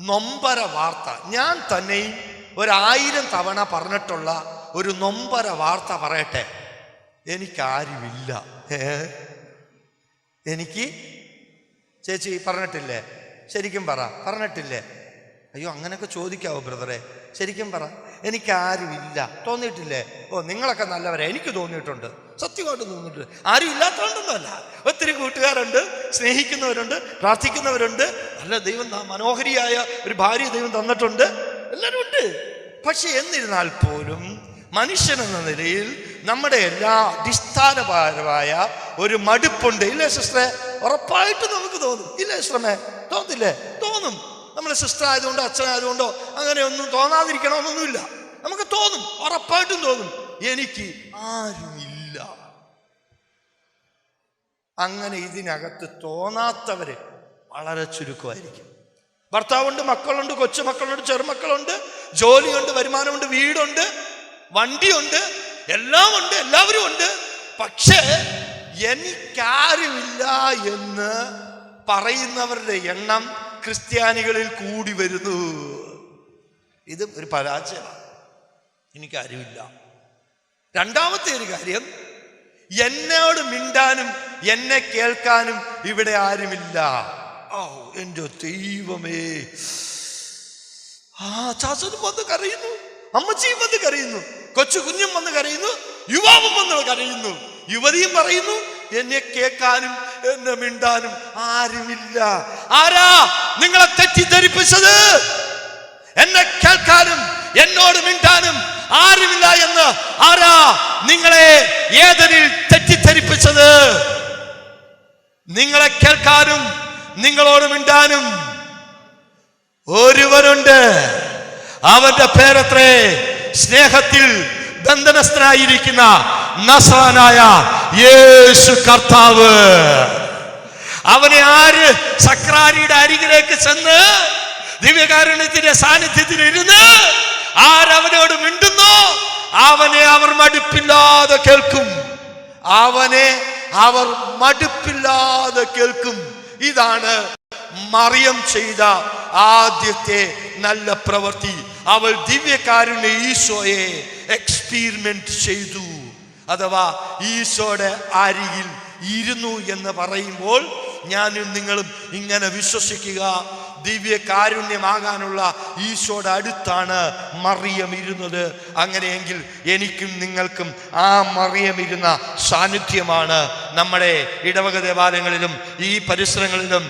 നൊമ്പര വാർത്ത, ഞാൻ തന്നെയും 1000 തവണ പറഞ്ഞിട്ടുള്ള ഒരു നൊമ്പര വാർത്ത പറയട്ടെ. എനിക്കാരുമില്ല. എനിക്ക് ചേച്ചി പറഞ്ഞിട്ടില്ലേ? ശരിക്കും പറഞ്ഞിട്ടില്ലേ? അയ്യോ, അങ്ങനെയൊക്കെ ചോദിക്കാവോ ബ്രദറെ? ശരിക്കും പറ. എനിക്കാരുമില്ല. തോന്നിയിട്ടില്ലേ? നിങ്ങളൊക്കെ നല്ലവരെ. എനിക്ക് തോന്നിയിട്ടുണ്ട്, സത്യമായിട്ട് തോന്നിയിട്ടുണ്ട്. ആരും ഇല്ലാത്തതുകൊണ്ടൊന്നുമല്ല. ഒത്തിരി കൂട്ടുകാരുണ്ട്, സ്നേഹിക്കുന്നവരുണ്ട്, പ്രാർത്ഥിക്കുന്നവരുണ്ട്. നല്ല ദൈവം മനോഹരിയായ ഒരു ഭാര്യ ദൈവം തന്നിട്ടുണ്ട്, എല്ലാവരും ഉണ്ട്. പക്ഷെ എന്നിരുന്നാൽ പോലും മനുഷ്യനെന്ന നിലയിൽ നമ്മുടെ എല്ലാ അടിസ്ഥാനപരമായ ഒരു മടുപ്പുണ്ട്. ഇല്ലേ സിസ്റ്ററെ? ഉറപ്പായിട്ടും നമുക്ക് തോന്നും. ഇല്ലേ സിസ്റ്ററേ? തോന്നില്ലേ? തോന്നും. നമ്മൾ സിസ്റ്റർ ആയതുകൊണ്ടോ അച്ഛനായതുകൊണ്ടോ അങ്ങനെയൊന്നും തോന്നാതിരിക്കണമെന്നൊന്നുമില്ല. നമുക്ക് തോന്നും, ഉറപ്പായിട്ടും തോന്നും, എനിക്ക് ആരുമില്ല. അങ്ങനെ ഇതിനകത്ത് തോന്നാത്തവര് വളരെ ചുരുക്കമായിരിക്കും. ഭർത്താവുണ്ട്, മക്കളുണ്ട്, കൊച്ചുമക്കളുണ്ട്, ചെറുമക്കളുണ്ട്, ജോലിയുണ്ട്, വരുമാനമുണ്ട്, വീടുണ്ട്, വണ്ടിയുണ്ട്, എല്ലാം ഉണ്ട്, എല്ലാവരും ഉണ്ട്. പക്ഷേ എനിക്കാരുമില്ല എന്ന് പറയുന്നവരുടെ എണ്ണം ക്രിസ്ത്യാനികളിൽ കൂടി വരുന്നു. ഇത് ഒരു പരാജയമാണ്. എനിക്കാരുമില്ല. രണ്ടാമത്തെ ഒരു കാര്യം, എന്നോട് മിണ്ടാനും എന്നെ കേൾക്കാനും ഇവിടെ ആരുമില്ല. ഓ എൻ്റെ ദൈവമേ! ചാച്ചനും വന്ന് കരയുന്നു, അമ്മച്ചിയും വന്ന് കരയുന്നു, കൊച്ചു കുഞ്ഞും വന്ന് കരയുന്നു, യുവാവും വന്ന് കരയുന്നു, യുവതിയും പറയുന്നു എന്നെ കേൾക്കാനും എന്നെ മിണ്ടാനും ആരുമില്ല. ആരാ നിങ്ങളെ തെറ്റിദ്ധരിപ്പിച്ചത്? എന്നെ കേൾക്കാനും എന്നോട് മിണ്ടാനും ആരുമില്ല എന്ന് ആരാ നിങ്ങളെ ഏതനിൽ തെറ്റിദ്ധരിപ്പിച്ചത്? നിങ്ങളെ കേൾക്കാനും നിങ്ങളോട് മിണ്ടാനും ഒരുവനുണ്ട്. അവന്റെ പേരത്രേ സ്നേഹത്തിൽ ബന്ധനസ്ഥനായിരിക്കുന്ന നസ്രാനായ യേശു കർത്താവ്. അവനെ ആര് സക്രാരിയുടെ അരികിലേക്ക് ചെന്ന് ദിവ്യകാരുണ്യത്തിന്റെ സാന്നിധ്യത്തിൽ ഇരുന്ന് ആരവനോട് മിണ്ടുന്നു, അവനെ അവർ മടുപ്പില്ലാതെ കേൾക്കും. അവനെ അവർ മടുപ്പില്ലാതെ കേൾക്കും. ഇതാണ് മറിയം ചെയ്ത ആദ്യത്തെ നല്ല പ്രവൃത്തി. അവൾ ദിവ്യകാരുണ്യ ഈശോയെ എക്സ്പീരിമെന്റ് ചെയ്തു, അഥവാ ഈശോയുടെ അരികിൽ ഇരുന്നു എന്ന് പറയുമ്പോൾ ഞാനും നിങ്ങളും ഇങ്ങനെ വിശ്വസിക്കുക, ദിവ്യകാരുണ്യമാകാനുള്ള ഈശോയുടെ അടുത്താണ് മറിയം ഇരുന്നത്. അങ്ങനെയെങ്കിൽ എനിക്കും നിങ്ങൾക്കും ആ മറിയം ഇരുന്ന സാന്നിധ്യമാണ് നമ്മുടെ ഇടവക ദേവാലയങ്ങളിലും ഈ പരിസരങ്ങളിലും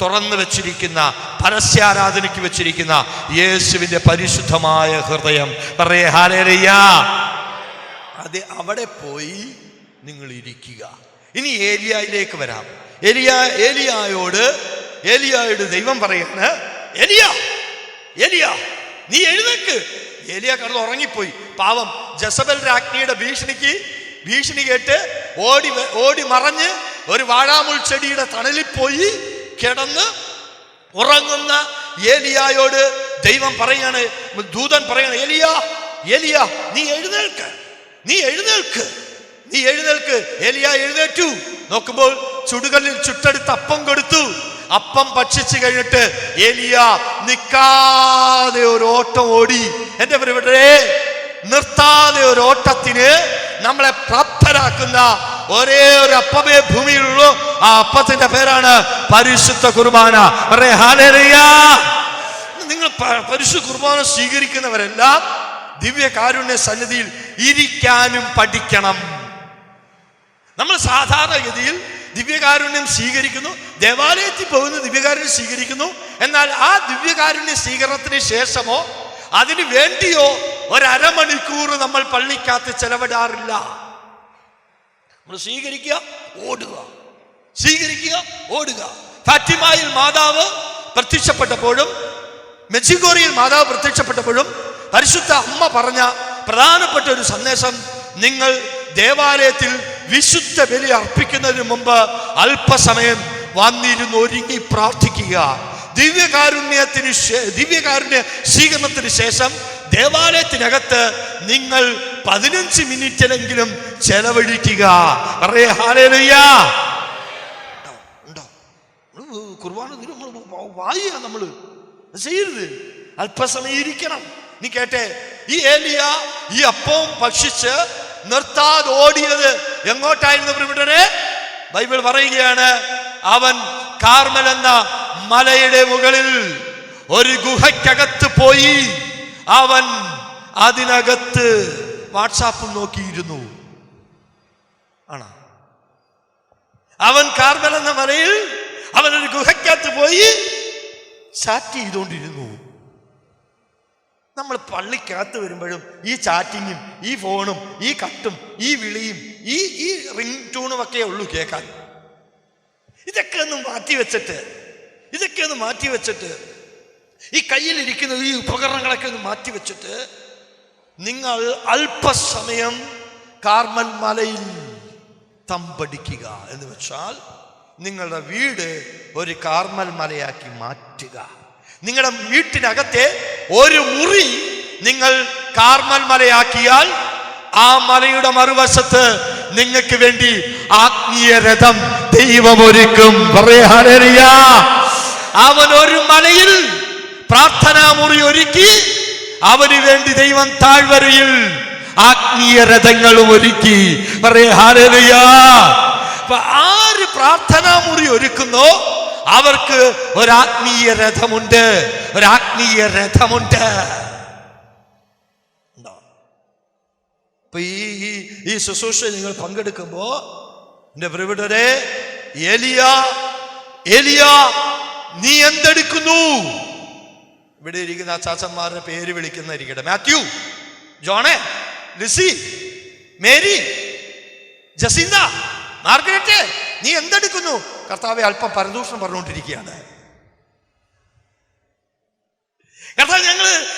തുറന്നു വെച്ചിരിക്കുന്ന, പരസ്യാരാധനയ്ക്ക് വെച്ചിരിക്കുന്ന യേശുവിന്റെ പരിശുദ്ധമായ ഹൃദയം. പറയേ ഹല്ലേലൂയ. അത് അവിടെ പോയി നിങ്ങൾ ഇരിക്കുക. ഇനി ഏലിയായിലേക്ക് വരാം. ഏലിയായോട് ദൈവം പറയാണ്, ഏലിയാ നീ എഴുന്നേക്ക്. ഏലിയ കിടന്ന് ഉറങ്ങിപ്പോയി. പാവം ജസബൽ രാജ്ഞിയുടെ ഭീഷണി കേട്ട് ഓടി മറഞ്ഞ് ഒരു വാഴാമുൾ ചെടിയുടെ തണലിൽ പോയി കിടന്ന് ഉറങ്ങുന്ന ഏലിയായോട് ദൈവം പറയാണ്, ദൂതൻ പറയാണ്, ഏലിയാ നീ എഴുന്നേൽക്ക്. ഏലിയ എഴുന്നേറ്റു. നോക്കുമ്പോൾ ചുടുകല്ലിൽ ചുട്ടെടുത്ത് അപ്പം കൊടുത്തു. അപ്പം ഭക്ഷിച്ചു കഴിഞ്ഞിട്ട് ഏലിയ നിൽക്കാതെ ഒരു ഓട്ടം ഓടി. എന്റെ പ്രിയപ്പെട്ടവരെ, നിർത്താതെ ഒരു ഓട്ടത്തിന് നമ്മളെ പ്രാപ്തരാക്കുന്ന ഒരേ ഒരു അപ്പമേ ഭൂമിയിലുള്ളൂ. ആ അപ്പത്തിന്റെ പേരാണ് പരിശുദ്ധ കുർബാന. ഹല്ലേലൂയ. നിങ്ങൾ പരിശുദ്ധ കുർബാന സ്വീകരിക്കുന്നവരെല്ലാം ദിവ്യകാരുണ്യ സന്നിധിയിൽ ഇരിക്കാനും പഠിക്കണം. നമ്മൾ സാധാരണഗതിയിൽ ദിവ്യകാരുണ്യം സ്വീകരിക്കുന്നു, ദേവാലയത്തിൽ പോകുന്ന ദിവ്യകാരുണ്യം സ്വീകരിക്കുന്നു. എന്നാൽ ആ ദിവ്യകാരുണ്യ സ്വീകരണത്തിന് ശേഷമോ അതിനു വേണ്ടിയോ ഒരമണിക്കൂർ നമ്മൾ പള്ളിക്കകത്ത് ചെലവിടാറില്ല. നമ്മൾ സ്വീകരിക്കുക, ഓടുക. ഫാത്തിമയിൽ മാതാവ് പ്രത്യക്ഷപ്പെട്ടപ്പോഴും മെക്സിക്കോറിയിൽ മാതാവ് പ്രത്യക്ഷപ്പെട്ടപ്പോഴും പരിശുദ്ധ അമ്മ പറഞ്ഞ പ്രധാനപ്പെട്ട ഒരു സന്ദേശം, നിങ്ങൾ ദേവാലയത്തിൽ വിശുദ്ധ ബലി അർപ്പിക്കുന്നതിന് മുമ്പ് അല്പസമയം വന്നിരുന്ന് ഒരുങ്ങി പ്രാർത്ഥിക്കുക. ദിവ്യകാരുണ്യ സ്വീകരണത്തിന് ശേഷം ദേവാലയത്തിനകത്ത് നിങ്ങൾ 15 മിനിറ്റിലെങ്കിലും ചെലവഴിക്കുക. പറയേ ഹല്ലേലൂയ. കുർബാന വായിയ നമ്മള് ചെയ്യരുത്, അല്പസമയം ഇരിക്കണം. നീ കേട്ടെ, ഈ ഏലിയ ഈ അപ്പവും ഭക്ഷിച്ച് നിർത്താതെ ഓടിയത് എങ്ങോട്ടായിരുന്നു പ്രിയപ്പെട്ടവരെ? ബൈബിൾ പറയുകയാണ്, അവൻ കാർമൽ എന്ന മലയുടെ മുകളിൽ ഒരു ഗുഹയ്ക്കകത്ത് പോയി അവൻ അതിനകത്ത് വാട്സാപ്പ് നോക്കിയിരുന്നു. ആണോ? അവൻ കാർമൽ എന്ന മലയിൽ അവൻ ഒരു ഗുഹയ്ക്കകത്ത് പോയി ചാറ്റ് ചെയ്തുകൊണ്ടിരുന്നു. നമ്മൾ പള്ളിക്കകത്ത് വരുമ്പോഴും ഈ ചാറ്റിങ്ങും ഈ ഫോണും ഈ കട്ടും ഈ വിളിയും ഈ റിംഗ് ട്യൂണും ഒക്കെ ഉള്ളൂ കേൾക്കാൻ. ഇതൊക്കെ ഒന്ന് മാറ്റി വെച്ചിട്ട് ഈ കയ്യിലിരിക്കുന്ന ഈ ഉപകരണങ്ങളൊക്കെ ഒന്ന് മാറ്റിവെച്ചിട്ട് നിങ്ങൾ അല്പസമയം കാർമൽ മലയിൽ തമ്പടിക്കുക. എന്ന് വെച്ചാൽ നിങ്ങളുടെ വീട് ഒരു കാർമൽ മലയാക്കി മാറ്റുക. നിങ്ങളുടെ വീട്ടിനകത്തെ ഒരു മുറി നിങ്ങൾ കാർമൽ മലയാക്കിയാൽ ആ മലയുടെ മറുവശത്ത് നിങ്ങൾക്ക് വേണ്ടി ആത്മീയ രഥം ദൈവം ഒരുക്കും. ഹല്ലേലൂയ. അവൻ ഒരു മലയിൽ പ്രാർത്ഥനാ മുറി ഒരുക്കി, അവന് വേണ്ടി ദൈവം താഴ്വരയിൽ ആത്മീയ രഥങ്ങളും ഒരുക്കി. ഹല്ലേലൂയ. അപ്പൊ ആര് പ്രാർത്ഥനാ മുറി ഒരുക്കുന്നോ അവർക്ക് ഒരാത്മീയ രഥമുണ്ട്, ഒരാത്മീയ രഥമുണ്ട്. അപ്പൊ ഈ ശുശ്രൂഷ നിങ്ങൾ പങ്കെടുക്കുമ്പോ എന്റെ പ്രിയപ്പെട്ടവരെ, ഏലിയ നീ എന്തെടുക്കുന്നു? ഇവിടെ ഇരിക്കുന്ന ആ ചാച്ചന്മാരുടെ പേര് വിളിക്കുന്നതായിരിക്കട്ടെ. മാത്യു, ജോണേ, ലിസി, മേരി, ജസിന്ത, മാർഗരറ്റ്, നീ എന്തെടുക്കുന്നു? കർത്താവെ അല്പം പരദൂഷണം പറഞ്ഞുകൊണ്ടിരിക്കുകയാണ്. കർത്താവ്,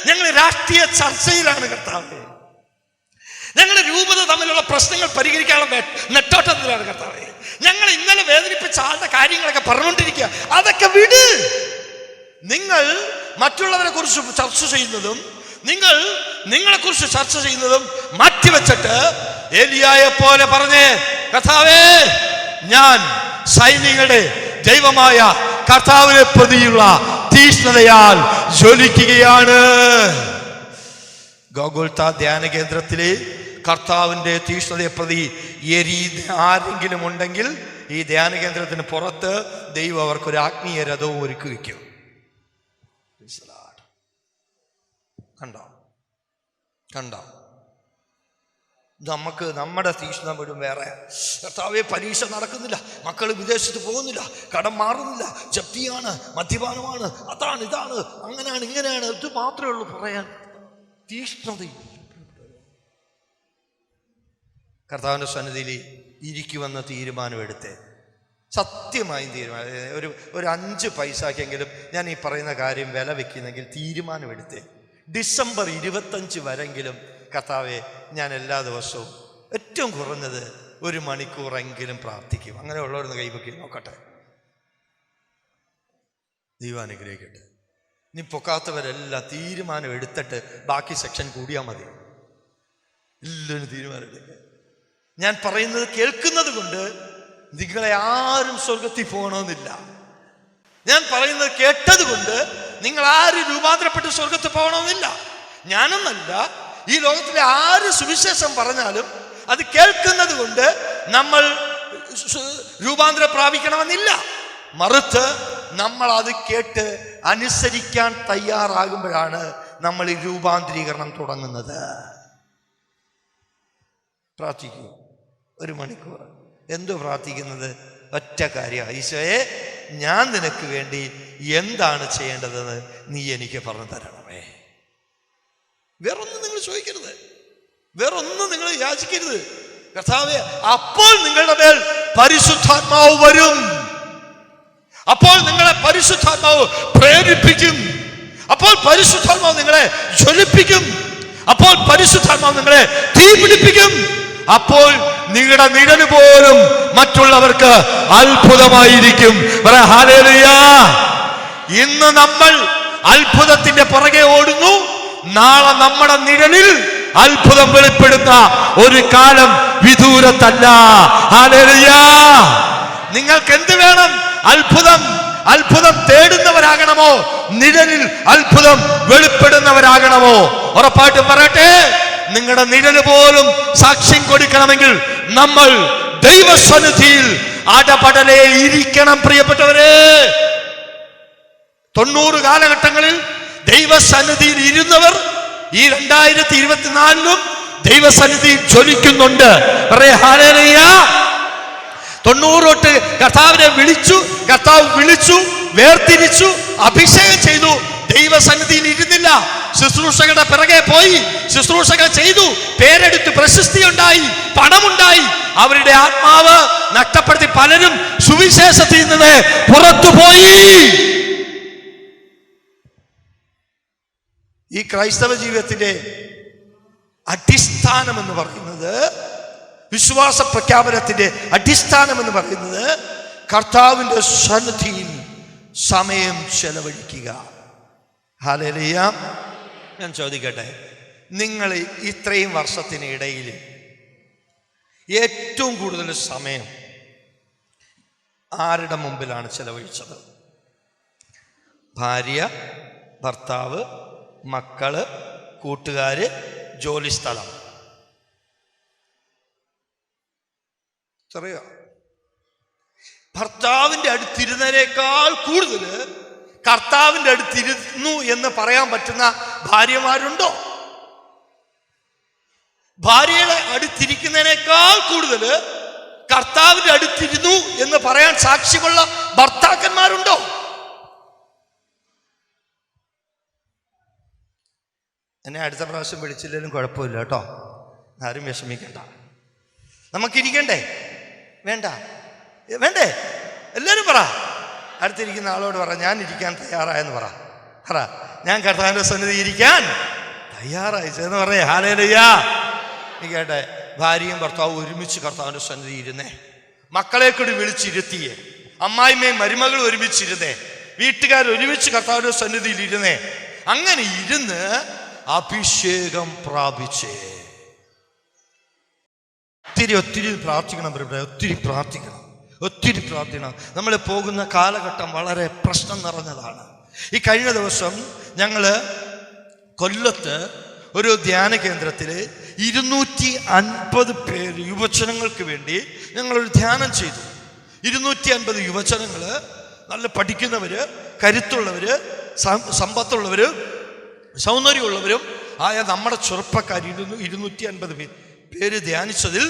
ഞങ്ങൾ രാഷ്ട്രീയ ചർച്ചയിലാണ്. കർത്താവെ, ഞങ്ങൾ രൂപത തമ്മിലുള്ള പ്രശ്നങ്ങൾ പരിഹരിക്കാനുള്ള നെട്ടോട്ടത്തിലാണ്. കർത്താവെ, ഞങ്ങൾ ഇന്നലെ വേദനിപ്പിച്ച ആളുടെ കാര്യങ്ങളൊക്കെ പറഞ്ഞുകൊണ്ടിരിക്കുക. അതൊക്കെ വിട്. നിങ്ങൾ മറ്റുള്ളവരെ കുറിച്ച് ചർച്ച ചെയ്യുന്നതും നിങ്ങളെ കുറിച്ച് ചർച്ച ചെയ്യുന്നതും മാറ്റിവെച്ചിട്ട് ഏലിയായെ പോലെ പറഞ്ഞേ, കർത്താവേ, ഞാൻ സൈന്യങ്ങളുടെ ദൈവമായ കർത്താവിനെ പ്രതിയുള്ള തീഷ്ണതയാൽ ജ്വലിക്കുകയാണ്. ഗോഗോൽത്ത ധ്യാന കേന്ദ്രത്തിലെ കർത്താവിന്റെ തീഷ്ണതയെ പ്രതി ആരെങ്കിലും ഉണ്ടെങ്കിൽ ഈ ധ്യാന കേന്ദ്രത്തിന് പുറത്ത് ദൈവം അവർക്കൊരു ആത്മീയ രഥവും ഒരുക്കി വയ്ക്കും. കണ്ടോ നമുക്ക് നമ്മുടെ തീഷ്ണത മുഴുവൻ വേറെ. കർത്താവേ, പരീക്ഷ നടക്കുന്നില്ല, മക്കൾ വിദേശത്ത് പോകുന്നില്ല, കടം മാറുന്നില്ല, ജപ്തിയാണ്, മദ്യപാനമാണ്, അതാണ് ഇതാണ്, അങ്ങനെയാണ് ഇങ്ങനെയാണ്, ഇത് മാത്രമേ ഉള്ളൂ പറയാൻ. തീഷ്ണത. കർത്താവിൻ്റെ സന്നിധിയിൽ ഇരിക്കുമെന്ന തീരുമാനമെടുത്തേ, സത്യമായും തീരുമാനം. ഒരു 5 പൈസക്കെങ്കിലും ഞാൻ ഈ പറയുന്ന കാര്യം വില വെക്കുന്നെങ്കിൽ തീരുമാനമെടുത്തേ. ഡിസംബർ 25 വരെങ്കിലും കർത്താവെ, ഞാൻ എല്ലാ ദിവസവും ഏറ്റവും കുറഞ്ഞത് 1 മണിക്കൂറെങ്കിലും പ്രാർത്ഥിക്കും. അങ്ങനെ ഉള്ളവരൊന്ന് കൈവക്കി നോക്കട്ടെ. ദൈവം അനുഗ്രഹിക്കട്ടെ. ഇനി പൊക്കാത്തവരെല്ലാം തീരുമാനം എടുത്തിട്ട് ബാക്കി സെക്ഷൻ കൂടിയാൽ മതി. എല്ലാവരും തീരുമാനം എടുക്കുക. ഞാൻ പറയുന്നത് കേൾക്കുന്നത് കൊണ്ട് നിങ്ങളെ ആരും സ്വർഗത്തിൽ പോകണമെന്നില്ല. ഞാൻ പറയുന്നത് കേട്ടത് കൊണ്ട് നിങ്ങൾ ആരും രൂപാന്തരപ്പെട്ട് സ്വർഗത്തിൽ പോകണമെന്നില്ല. ഞാനൊന്നല്ല, ഈ ലോകത്തിലെ ആര് സുവിശേഷം പറഞ്ഞാലും അത് കേൾക്കുന്നത് കൊണ്ട് നമ്മൾ രൂപാന്തരം പ്രാപിക്കണമെന്നില്ല. മറുത്ത് നമ്മൾ അത് കേട്ട് അനുസരിക്കാൻ തയ്യാറാകുമ്പോഴാണ് നമ്മൾ ഈ രൂപാന്തരീകരണം തുടങ്ങുന്നത്. പ്രാർത്ഥിക്കൂ 1 മണിക്കൂർ. എന്തോ പ്രാർത്ഥിക്കുന്നത്? ഒറ്റ കാര്യം, ഈശോയെ, ഞാൻ നിനക്ക് വേണ്ടി എന്താണ് ചെയ്യേണ്ടതെന്ന് നീ എനിക്ക് പറഞ്ഞു തരണമേ. വേറൊന്നും നിങ്ങൾ ചോദിക്കരുത്, വേറൊന്നും നിങ്ങൾ യാചിക്കരുത്. കർത്താവേ, അപ്പോൾ നിങ്ങളുടെ മേൽ പരിശുദ്ധാത്മാവ് വരും. അപ്പോൾ നിങ്ങളെ പരിശുദ്ധാത്മാവ് പ്രേരിപ്പിക്കും. അപ്പോൾ പരിശുദ്ധാത്മാവ് നിങ്ങളെ ജ്വലിപ്പിക്കും. അപ്പോൾ പരിശുദ്ധാത്മാവ് നിങ്ങളെ തീ പിടിപ്പിക്കും. അപ്പോൾ നിങ്ങളുടെ നിഴല് പോലും മറ്റുള്ളവർക്ക് അത്ഭുതമായിരിക്കും. ഹല്ലേലൂയ. ഇന്ന് നമ്മൾ അത്ഭുതത്തിന്റെ പുറകെ ഓടുന്നു. നാളെ നമ്മുടെ നിഴലിൽ അത്ഭുതം വെളിപ്പെടുന്ന ഒരു കാലം വിദൂരത്തല്ല. ഹല്ലേലൂയ. നിങ്ങൾക്ക് എന്ത് വേണം? അത്ഭുതം തേടുന്നവരാകണമോ? നിഴലിൽ അത്ഭുതം വെളിപ്പെടുന്നവരാകണമോ? ഉറപ്പായിട്ടും പറയട്ടെ, നിങ്ങളുടെ നിഴല് പോലും സാക്ഷ്യം കൊടുക്കണമെങ്കിൽ നമ്മൾ ദൈവസന്നിധിയിൽ അടപടലേ ഇരിക്കണം. പ്രിയപ്പെട്ടവരെ, 90 കാലഘട്ടങ്ങളിൽ ദൈവസന്നിധിയിൽ ഇരുന്നവർ ഈ 2024 ദൈവസന്നിധിയിൽ ജ്വലിക്കുന്നുണ്ട്. ഹല്ലേലൂയ. 90 തൊട്ട് കർത്താവിനെ കർത്താവ് വിളിച്ചു, വേർതിരിച്ചു, അഭിഷേകം ചെയ്തു. ദൈവസന്നിധിയിൽ ഇരുന്നില്ല, ശുശ്രൂഷകളുടെ പിറകെ പോയി, ശുശ്രൂഷകൾ ചെയ്തു, പേരെടുത്ത് പ്രശസ്തി ഉണ്ടായി, പണമുണ്ടായി. അവരുടെ ആത്മാവ് നഷ്ടപ്പെടുത്തി പലരും സുവിശേഷത്തിൽ നിന്ന് പുറത്തുപോയി. ഈ ക്രൈസ്തവ ജീവിതത്തിന്റെ അടിസ്ഥാനം എന്ന് പറയുന്നത്, വിശ്വാസ പ്രഖ്യാപനത്തിന്റെ അടിസ്ഥാനം എന്ന് പറയുന്നത് കർത്താവിന്റെ സന്നിധിയിൽ സമയം ചെലവഴിക്കുക. ഹല്ലേലൂയ. ഞാൻ ചോദിക്കട്ടെ, നിങ്ങൾ ഇത്രയും വർഷത്തിനിടയിൽ ഏറ്റവും കൂടുതൽ സമയം ആരുടെ മുമ്പിലാണ് ചെലവഴിച്ചത്? ഭാര്യ, ഭർത്താവ്, മക്കള്, കൂട്ടുകാര്, ജോലിസ്ഥലം. അറിയോ? ഭർത്താവിൻ്റെ അടുത്തിരുന്നതിനേക്കാൾ കൂടുതൽ കർത്താവിൻ്റെ അടുത്തിരുന്നു എന്ന് പറയാൻ പറ്റുന്ന ഭാര്യമാരുണ്ടോ? ഭാര്യയുടെ അടുത്തിരിക്കുന്നതിനേക്കാൾ കൂടുതൽ കർത്താവിൻ്റെ അടുത്തിരുന്നു എന്ന് പറയാൻ സാക്ഷ്യമുള്ള ഭർത്താക്കന്മാരുണ്ടോ? എന്നെ അടുത്ത പ്രാവശ്യം വിളിച്ചില്ലെങ്കിലും കുഴപ്പമില്ല കേട്ടോ, ആരും വിഷമിക്കണ്ട. നമുക്കിരിക്കണ്ടേ? വേണ്ട? വേണ്ടേ? എല്ലാവരും പറ, അടുത്തിരിക്കുന്ന ആളോട് പറ, ഞാൻ ഇരിക്കാൻ തയ്യാറായെന്ന് പറ. ഞാൻ കർത്താവിൻ്റെ സന്നിധി ഇരിക്കാൻ തയ്യാറായി എന്ന് പറഞ്ഞേ. ഹല്ലേലൂയ. കേട്ടെ, ഭാര്യയും ഭർത്താവും ഒരുമിച്ച് കർത്താവിൻ്റെ സന്നിധി ഇരുന്നേ, മക്കളെ കൂടി വിളിച്ചിരുത്തിയേ, അമ്മായിമ്മയും മരുമകളും ഒരുമിച്ചിരുന്നേ, വീട്ടുകാർ ഒരുമിച്ച് കർത്താവിൻ്റെ സന്നിധിയിൽ ഇരുന്നേ. അങ്ങനെ ഇരുന്ന് അഭിഷേകം പ്രാപിച്ചേ. ഒത്തിരി പ്രാർത്ഥിക്കണം, ഒത്തിരി പ്രാർത്ഥിക്കണം. നമ്മൾ പോകുന്ന കാലഘട്ടം വളരെ പ്രശ്നം നിറഞ്ഞതാണ്. ഈ കഴിഞ്ഞ ദിവസം ഞങ്ങൾ കൊല്ലത്ത് ഒരു ധ്യാന കേന്ദ്രത്തിൽ 250 പേര് യുവജനങ്ങൾക്ക് വേണ്ടി ഞങ്ങളൊരു ധ്യാനം ചെയ്തു. 250 യുവജനങ്ങൾ, നല്ല പഠിക്കുന്നവര്, കരുത്തുള്ളവര്, സമ്പത്തുള്ളവര്, സൗന്ദര്യമുള്ളവരും ആയ നമ്മുടെ ചെറുപ്പക്കാർ 250 പേര് ധ്യാനിച്ചതിൽ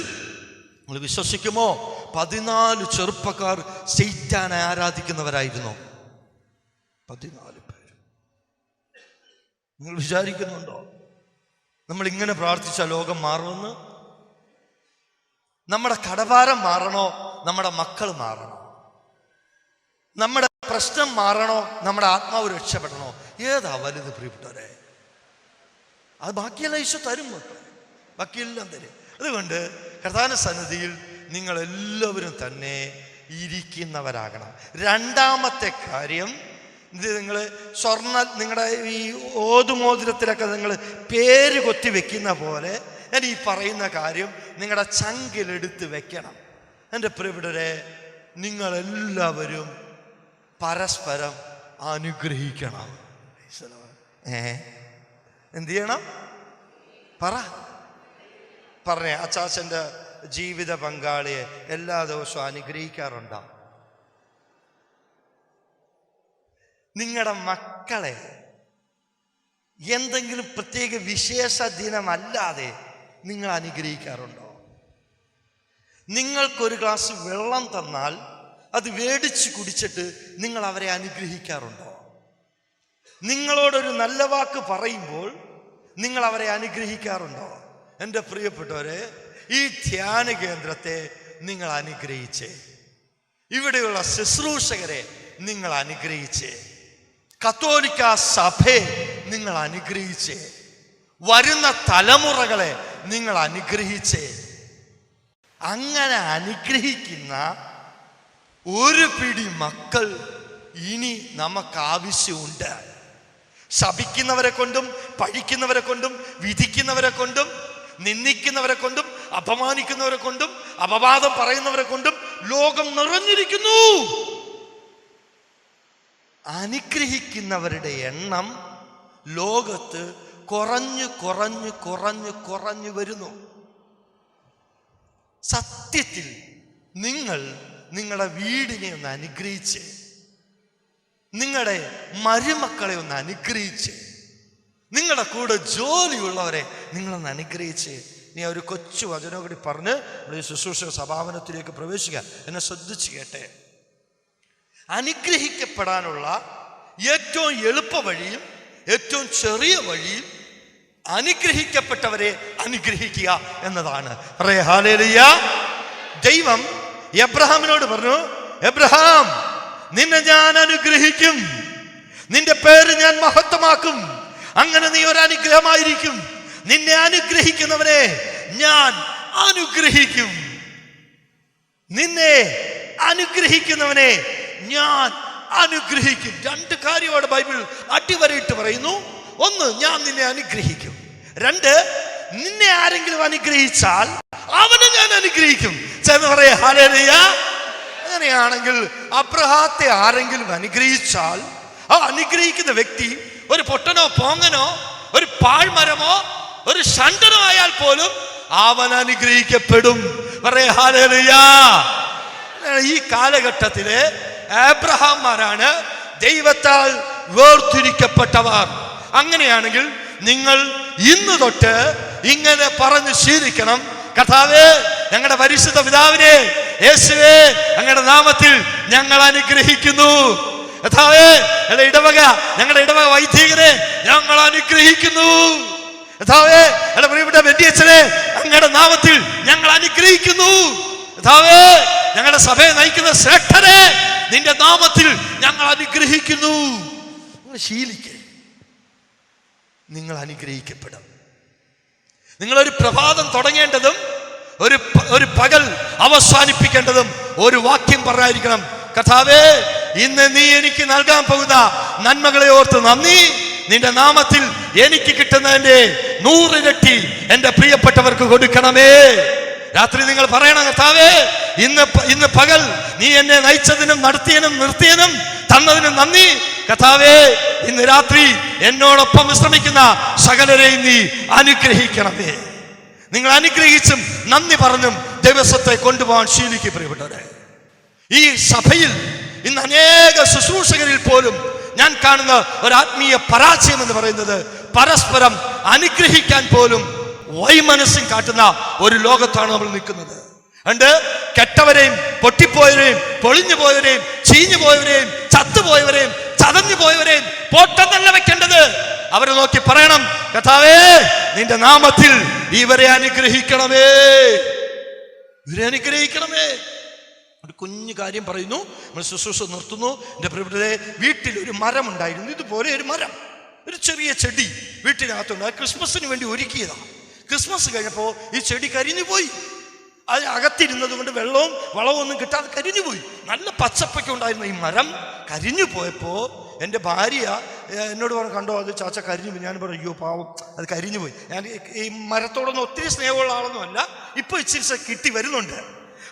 നിങ്ങൾ വിശ്വസിക്കുമോ, 14 ചെറുപ്പക്കാർ സൈത്താനെ ആരാധിക്കുന്നവരായിരുന്നു. 14 പേര്. നിങ്ങൾ വിചാരിക്കുന്നുണ്ടോ നമ്മൾ ഇങ്ങനെ പ്രാർത്ഥിച്ച ലോകം മാറുമെന്ന്? നമ്മുടെ കടഭാരം മാറണോ? നമ്മുടെ മക്കൾ മാറണോ? നമ്മുടെ പ്രശ്നം മാറണോ? നമ്മുടെ ആത്മാവ് രക്ഷപ്പെടണോ? ഏതാ വലുത് പ്രിയപ്പെട്ടവരെ? അത് ബാക്കിയെല്ലാം ഈശോ തരും, ബാക്കിയെല്ലാം തരും. അതുകൊണ്ട് കർത്താവിന്റെ സന്നിധിയിൽ നിങ്ങളെല്ലാവരും തന്നെ ഇരിക്കുന്നവരാകണം. രണ്ടാമത്തെ കാര്യം, ഇത് നിങ്ങൾ നിങ്ങളുടെ ഈ ഓതുമോതിരത്തിലൊക്കെ നിങ്ങൾ പേര് കൊത്തി വെക്കുന്ന പോലെ ഞാൻ ഈ പറയുന്ന കാര്യം നിങ്ങളുടെ ചങ്കിലെടുത്ത് വെക്കണം. എൻ്റെ പ്രിയപ്പെട്ടവരെ, നിങ്ങളെല്ലാവരും പരസ്പരം അനുഗ്രഹിക്കണം. എന്ത് ചെയ്യണം? പറഞ്ഞേ. അച്ചാച്ചൻ്റെ ജീവിത പങ്കാളിയെ എല്ലാ ദിവസവും അനുഗ്രഹിക്കാറുണ്ടോ? നിങ്ങളുടെ മക്കളെ എന്തെങ്കിലും പ്രത്യേക വിശേഷ ദിനമല്ലാതെ നിങ്ങൾ അനുഗ്രഹിക്കാറുണ്ടോ? നിങ്ങൾക്കൊരു ഗ്ലാസ് വെള്ളം തന്നാൽ അത് മേടിച്ച് കുടിച്ചിട്ട് നിങ്ങൾ അവരെ അനുഗ്രഹിക്കാറുണ്ടോ? നിങ്ങളോടൊരു നല്ല വാക്ക് പറയുമ്പോൾ നിങ്ങൾ അവരെ അനുഗ്രഹിക്കാറുണ്ടോ? എൻ്റെ പ്രിയപ്പെട്ടവരെ, ഈ ധ്യാന കേന്ദ്രത്തെ നിങ്ങൾ അനുഗ്രഹിച്ചേ, ഇവിടെയുള്ള ശുശ്രൂഷകരെ നിങ്ങൾ അനുഗ്രഹിച്ചേ, കത്തോലിക്ക സഭയെ നിങ്ങൾ അനുഗ്രഹിച്ചേ, വരുന്ന തലമുറകളെ നിങ്ങൾ അനുഗ്രഹിച്ചേ. അങ്ങനെ അനുഗ്രഹിക്കുന്ന ഒരു പിടി മക്കൾ ഇനി നമുക്ക് ആവശ്യമുണ്ട്. ശപിക്കുന്നവരെ കൊണ്ടും പഴിക്കുന്നവരെ കൊണ്ടും വിധിക്കുന്നവരെ കൊണ്ടും നിന്ദിക്കുന്നവരെ കൊണ്ടും അപമാനിക്കുന്നവരെ കൊണ്ടും അപവാദം പറയുന്നവരെ കൊണ്ടും ലോകം നിറഞ്ഞിരിക്കുന്നു. അനുഗ്രഹിക്കുന്നവരുടെ എണ്ണം ലോകത്ത് കുറഞ്ഞു വരുന്നു. സത്യത്തിൽ നിങ്ങൾ നിങ്ങളുടെ വീടിനെ ഒന്ന് അനുഗ്രഹിച്ച്, നിങ്ങളുടെ മരുമക്കളെ ഒന്ന് അനുഗ്രഹിച്ച്, നിങ്ങളുടെ കൂടെ ജോലിയുള്ളവരെ നിങ്ങളൊന്ന് അനുഗ്രഹിച്ച്. നീ ഒരു കൊച്ചു വചനം കൂടി പറഞ്ഞ് നമ്മുടെ ശുശ്രൂഷ സഭാപനത്തിലേക്ക് പ്രവേശിക്കാൻ എന്നെ ശ്രദ്ധിച്ച് കേട്ടെ. അനുഗ്രഹിക്കപ്പെടാനുള്ള ഏറ്റവും എളുപ്പ വഴിയും ഏറ്റവും ചെറിയ വഴിയും അനുഗ്രഹിക്കപ്പെട്ടവരെ അനുഗ്രഹിക്കുക എന്നതാണ്. ഹല്ലേലൂയ. ദൈവം എബ്രഹാമിനോട് പറഞ്ഞു, എബ്രഹാം, നിന്നെ ഞാൻ അനുഗ്രഹിക്കും, നിന്റെ പേര് ഞാൻ മഹത്വമാക്കും, അങ്ങനെ നീ ഒരു അനുഗ്രഹമായിരിക്കും. നിന്നെ അനുഗ്രഹിക്കുന്നവനെ ഞാൻ അനുഗ്രഹിക്കും. നിന്നെ അനുഗ്രഹിക്കുന്നവനെ ഞാൻ അനുഗ്രഹിക്കും. രണ്ട് കാര്യമാണ് ബൈബിൾ അടിവരയിട്ട് പറയുന്നു. ഒന്ന്, ഞാൻ നിന്നെ അനുഗ്രഹിക്കും. രണ്ട്, നിന്നെ ആരെങ്കിലും അനുഗ്രഹിച്ചാൽ അവനെ ഞാൻ അനുഗ്രഹിക്കും. ചെന്ന് പറയാ ഹല്ലേലൂയ. അങ്ങനെയാണെങ്കിൽ അബ്രഹാത്തെ ആരെങ്കിലും അനുഗ്രഹിച്ചാൽ ആ അനുഗ്രഹിക്കുന്ന വ്യക്തി ഒരു പൊട്ടനോ പോങ്ങനോ ഒരു പാഴ്മരമോ ഒരു ഷണ്ടനോ ആയാൽ പോലും അവൻ അനുഗ്രഹിക്കപ്പെടും. പറയാ ഹല്ലേലൂയ. ഈ കാലഘട്ടത്തിലെ അബ്രഹാംമാരാണ് ദൈവത്താൽ വേർതിരിക്കപ്പെട്ടവർ. അങ്ങനെയാണെങ്കിൽ നിങ്ങൾ ഇന്ന് തൊട്ട് ഇങ്ങനെ പറഞ്ഞ് ശീലിക്കണം. കർത്താവേ, ഞങ്ങളുടെ പരിശുദ്ധ പിതാവിനെ, യേശുവേ, അങ്ങയുടെ നാമത്തിൽ ഞങ്ങൾ അനുഗ്രഹിക്കുന്നു. കർത്താവേ, ഞങ്ങളുടെ ഇടവക വൈദികരെ ഞങ്ങൾ അനുഗ്രഹിക്കുന്നു. കർത്താവേ, പ്രിയപ്പെട്ട ബെന്റിയച്ചനെ അങ്ങയുടെ നാമത്തിൽ ഞങ്ങൾ അനുഗ്രഹിക്കുന്നു. കർത്താവേ, ഞങ്ങളുടെ സഭയെ നയിക്കുന്ന ശ്രേഷ്ഠരെ നിന്റെ നാമത്തിൽ ഞങ്ങൾ അനുഗ്രഹിക്കുന്നു. ശീലിക്കേ, നിങ്ങൾ അനുഗ്രഹിക്കപ്പെടും. നിങ്ങളൊരു പ്രഭാതം തുടങ്ങേണ്ടതും ഒരു പകൽ അവസാനിപ്പിക്കേണ്ടതും ഒരു വാക്യം പറഞ്ഞായിരിക്കണം. കർത്താവേ, ഇന്ന് നീ എനിക്ക് നൽകാൻ പോകുന്ന നന്മകളെ ഓർത്ത് നന്ദി. നിന്റെ നാമത്തിൽ എനിക്ക് കിട്ടുന്നതിന്റെ 100 ഇരട്ടി എന്റെ പ്രിയപ്പെട്ടവർക്ക് കൊടുക്കണമേ. രാത്രി നിങ്ങൾ പറയണം, കർത്താവേ, ഇന്ന് പകൽ നീ എന്നെ നയിച്ചതിനും നടത്തിയതിനും നിർത്തിയതിനും തന്നതിനും നന്ദി. കർത്താവേ, ഇന്ന് രാത്രി എന്നോടൊപ്പം വിശ്രമിക്കുന്ന സകലരെയും നീ അനുഗ്രഹിക്കണമേ. നിങ്ങൾ അനുഗ്രഹിച്ചും നന്ദി പറഞ്ഞും ദിവസത്തെ കൊണ്ടുപോകാൻ ശീലിക്കും. പ്രിയപ്പെട്ടവരെ, ഈ സഭയിൽ ഇന്ന് അനേക ശുശ്രൂഷകരിൽ പോലും ഞാൻ കാണുന്ന ഒരു ആത്മീയ പരാജയം എന്ന് പറയുന്നത് പരസ്പരം അനുഗ്രഹിക്കാൻ പോലും വൈമനസ്യം കാട്ടുന്ന ഒരു ലോകത്താണ് നമ്മൾ നിൽക്കുന്നത്. അതുകൊണ്ട് കെട്ടവരെയും പൊട്ടിപ്പോയവരെയും പൊളിഞ്ഞു പോയവരെയും ചീഞ്ഞു പോയവരെയും ചത്തുപോയവരെയും ചതഞ്ഞു പോയവരെയും പൊട്ടെന്നല്ല വെക്കേണ്ടത്. അവരെ നോക്കി പറയണം, കർത്താവേ, നിന്റെ നാമത്തിൽ ഇവരെ അനുഗ്രഹിക്കണമേ, ഇവരെ അനുഗ്രഹിക്കണമേ. ഒരു കുഞ്ഞു കാര്യം പറയുന്നു, നമ്മൾ ശുശ്രൂഷ നിർത്തുന്നു. എൻ്റെ പ്രിയപ്പെട്ടവരെ, വീട്ടിൽ ഒരു മരം ഉണ്ടായിരുന്നു. ഇതുപോലെ ഒരു മരം, ഒരു ചെറിയ ചെടി വീട്ടിനകത്തുണ്ട്. ക്രിസ്മസിന് വേണ്ടി ഒരുക്കിയതാണ്. ക്രിസ്മസ് കഴിഞ്ഞപ്പോൾ ഈ ചെടി കരിഞ്ഞു പോയി. അത് അകത്തിരുന്നത് കൊണ്ട് വെള്ളവും വളവും ഒന്നും കിട്ടാതെ കരിഞ്ഞു പോയി. നല്ല പച്ചപ്പൊക്കെ ഉണ്ടായിരുന്ന ഈ മരം കരിഞ്ഞു പോയപ്പോൾ എൻ്റെ ഭാര്യ എന്നോട് പറഞ്ഞു, കണ്ടോ അത് ചാച്ച കരിഞ്ഞു പോയി. ഞാൻ പറഞ്ഞു, അയ്യോ പാവം, അത് കരിഞ്ഞു പോയി. ഞാൻ ഈ മരത്തോടൊന്നും ഒത്തിരി സ്നേഹമുള്ള ആളൊന്നുമല്ല, ഇപ്പോൾ ഇച്ചിരി കിട്ടി വരുന്നുണ്ട്.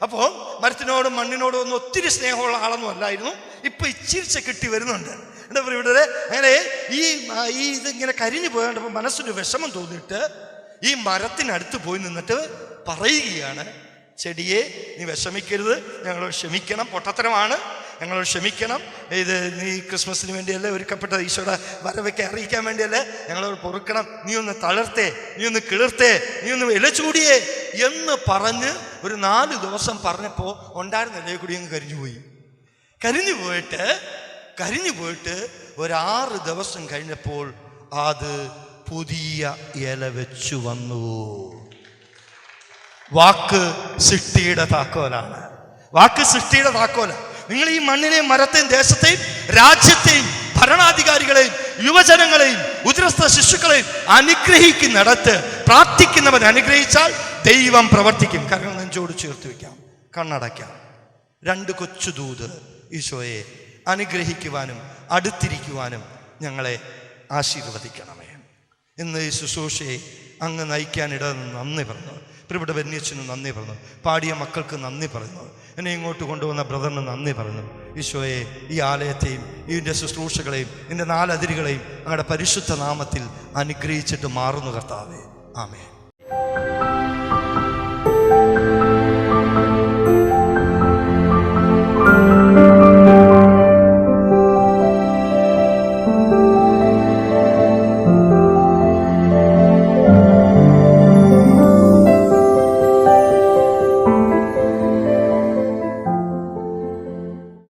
അപ്പോൾ മരത്തിനോടും മണ്ണിനോടും ഒന്നും ഒത്തിരി സ്നേഹമുള്ള ആളൊന്നും അല്ലായിരുന്നു, ഇപ്പം ഇച്ചിരി കിട്ടി വരുന്നുണ്ട്. എന്താ പറയുക, ഇവിടെ അങ്ങനെ ഈ ഇതിങ്ങനെ കരിഞ്ഞു പോയപ്പോൾ മനസ്സിന് വിഷമം തോന്നിയിട്ട് ഈ മരത്തിനടുത്ത് പോയി നിന്നിട്ട് പറയുകയാണ്, ചെടിയെ നീ വിഷമിക്കരുത്, ഞങ്ങളോട് ക്ഷമിക്കണം, പൊട്ടത്തരമാണ്, ഞങ്ങളോട് ക്ഷമിക്കണം. ഇത് നീ ക്രിസ്മസിന് വേണ്ടിയല്ലേ ഒരുക്കപ്പെട്ട ഈശോയുടെ വരവൊക്കെ അറിയിക്കാൻ വേണ്ടിയല്ലേ, ഞങ്ങളോട് പൊറുക്കണം, നീ ഒന്ന് തളർത്തേ, നീ ഒന്ന് കിളിർത്തേ, നീ ഒന്ന് ഇല ചൂടിയേ എന്ന് പറഞ്ഞ് ഒരു 4 ദിവസം പറഞ്ഞപ്പോൾ ഉണ്ടായിരുന്ന ഇലയെ കൂടി അങ്ങ് കരിഞ്ഞു പോയിട്ട് ഒരു 6 ദിവസം കഴിഞ്ഞപ്പോൾ അത് പുതിയ ഇല വെച്ചു വന്നു. വാക്ക് സൃഷ്ടിയുടെ താക്കോലാണ്. വാക്ക് സൃഷ്ടിയുടെ താക്കോല. നിങ്ങൾ ഈ മണ്ണിനെയും മരത്തെയും ദേശത്തെയും രാജ്യത്തെയും ഭരണാധികാരികളെയും യുവജനങ്ങളെയും ഉദരസ്ഥ ശിശുക്കളെയും അനുഗ്രഹിക്കുന്നിടത്ത് പ്രാർത്ഥിക്കുന്നവൻ അനുഗ്രഹിച്ചാൽ ദൈവം പ്രവർത്തിക്കും. കാരണം നെഞ്ചോട് ചേർത്ത് വെക്കാം, കണ്ണടയ്ക്കാം. 2 കൊച്ചു ദൂത് ഈശോയെ അനുഗ്രഹിക്കുവാനും അടുത്തിരിക്കുവാനും ഞങ്ങളെ ആശീർവദിക്കണമേ. ഇന്ന് ഈ ശുശ്രൂഷയെ അങ്ങ് നയിക്കാനിടന്ന് നന്ദി പറഞ്ഞു. പ്രിയപ്പെട്ട ബെന്നിയച്ചന് നന്ദി പറഞ്ഞു, പാടിയ മക്കൾക്ക് നന്ദി പറഞ്ഞു, എന്നെ ഇങ്ങോട്ട് കൊണ്ടുവന്ന ബ്രദറിന് നന്ദി പറഞ്ഞു. ഈശോയെ, ഈ ആലയത്തെയും ഇതിൻ്റെ ശുശ്രൂഷകളെയും ഇതിൻ്റെ 4 അതിരുകളെയും അങ്ങയുടെ പരിശുദ്ധ നാമത്തിൽ അനുഗ്രഹിച്ചിട്ട് മാറുന്നു കർത്താവേ. ആമേൻ.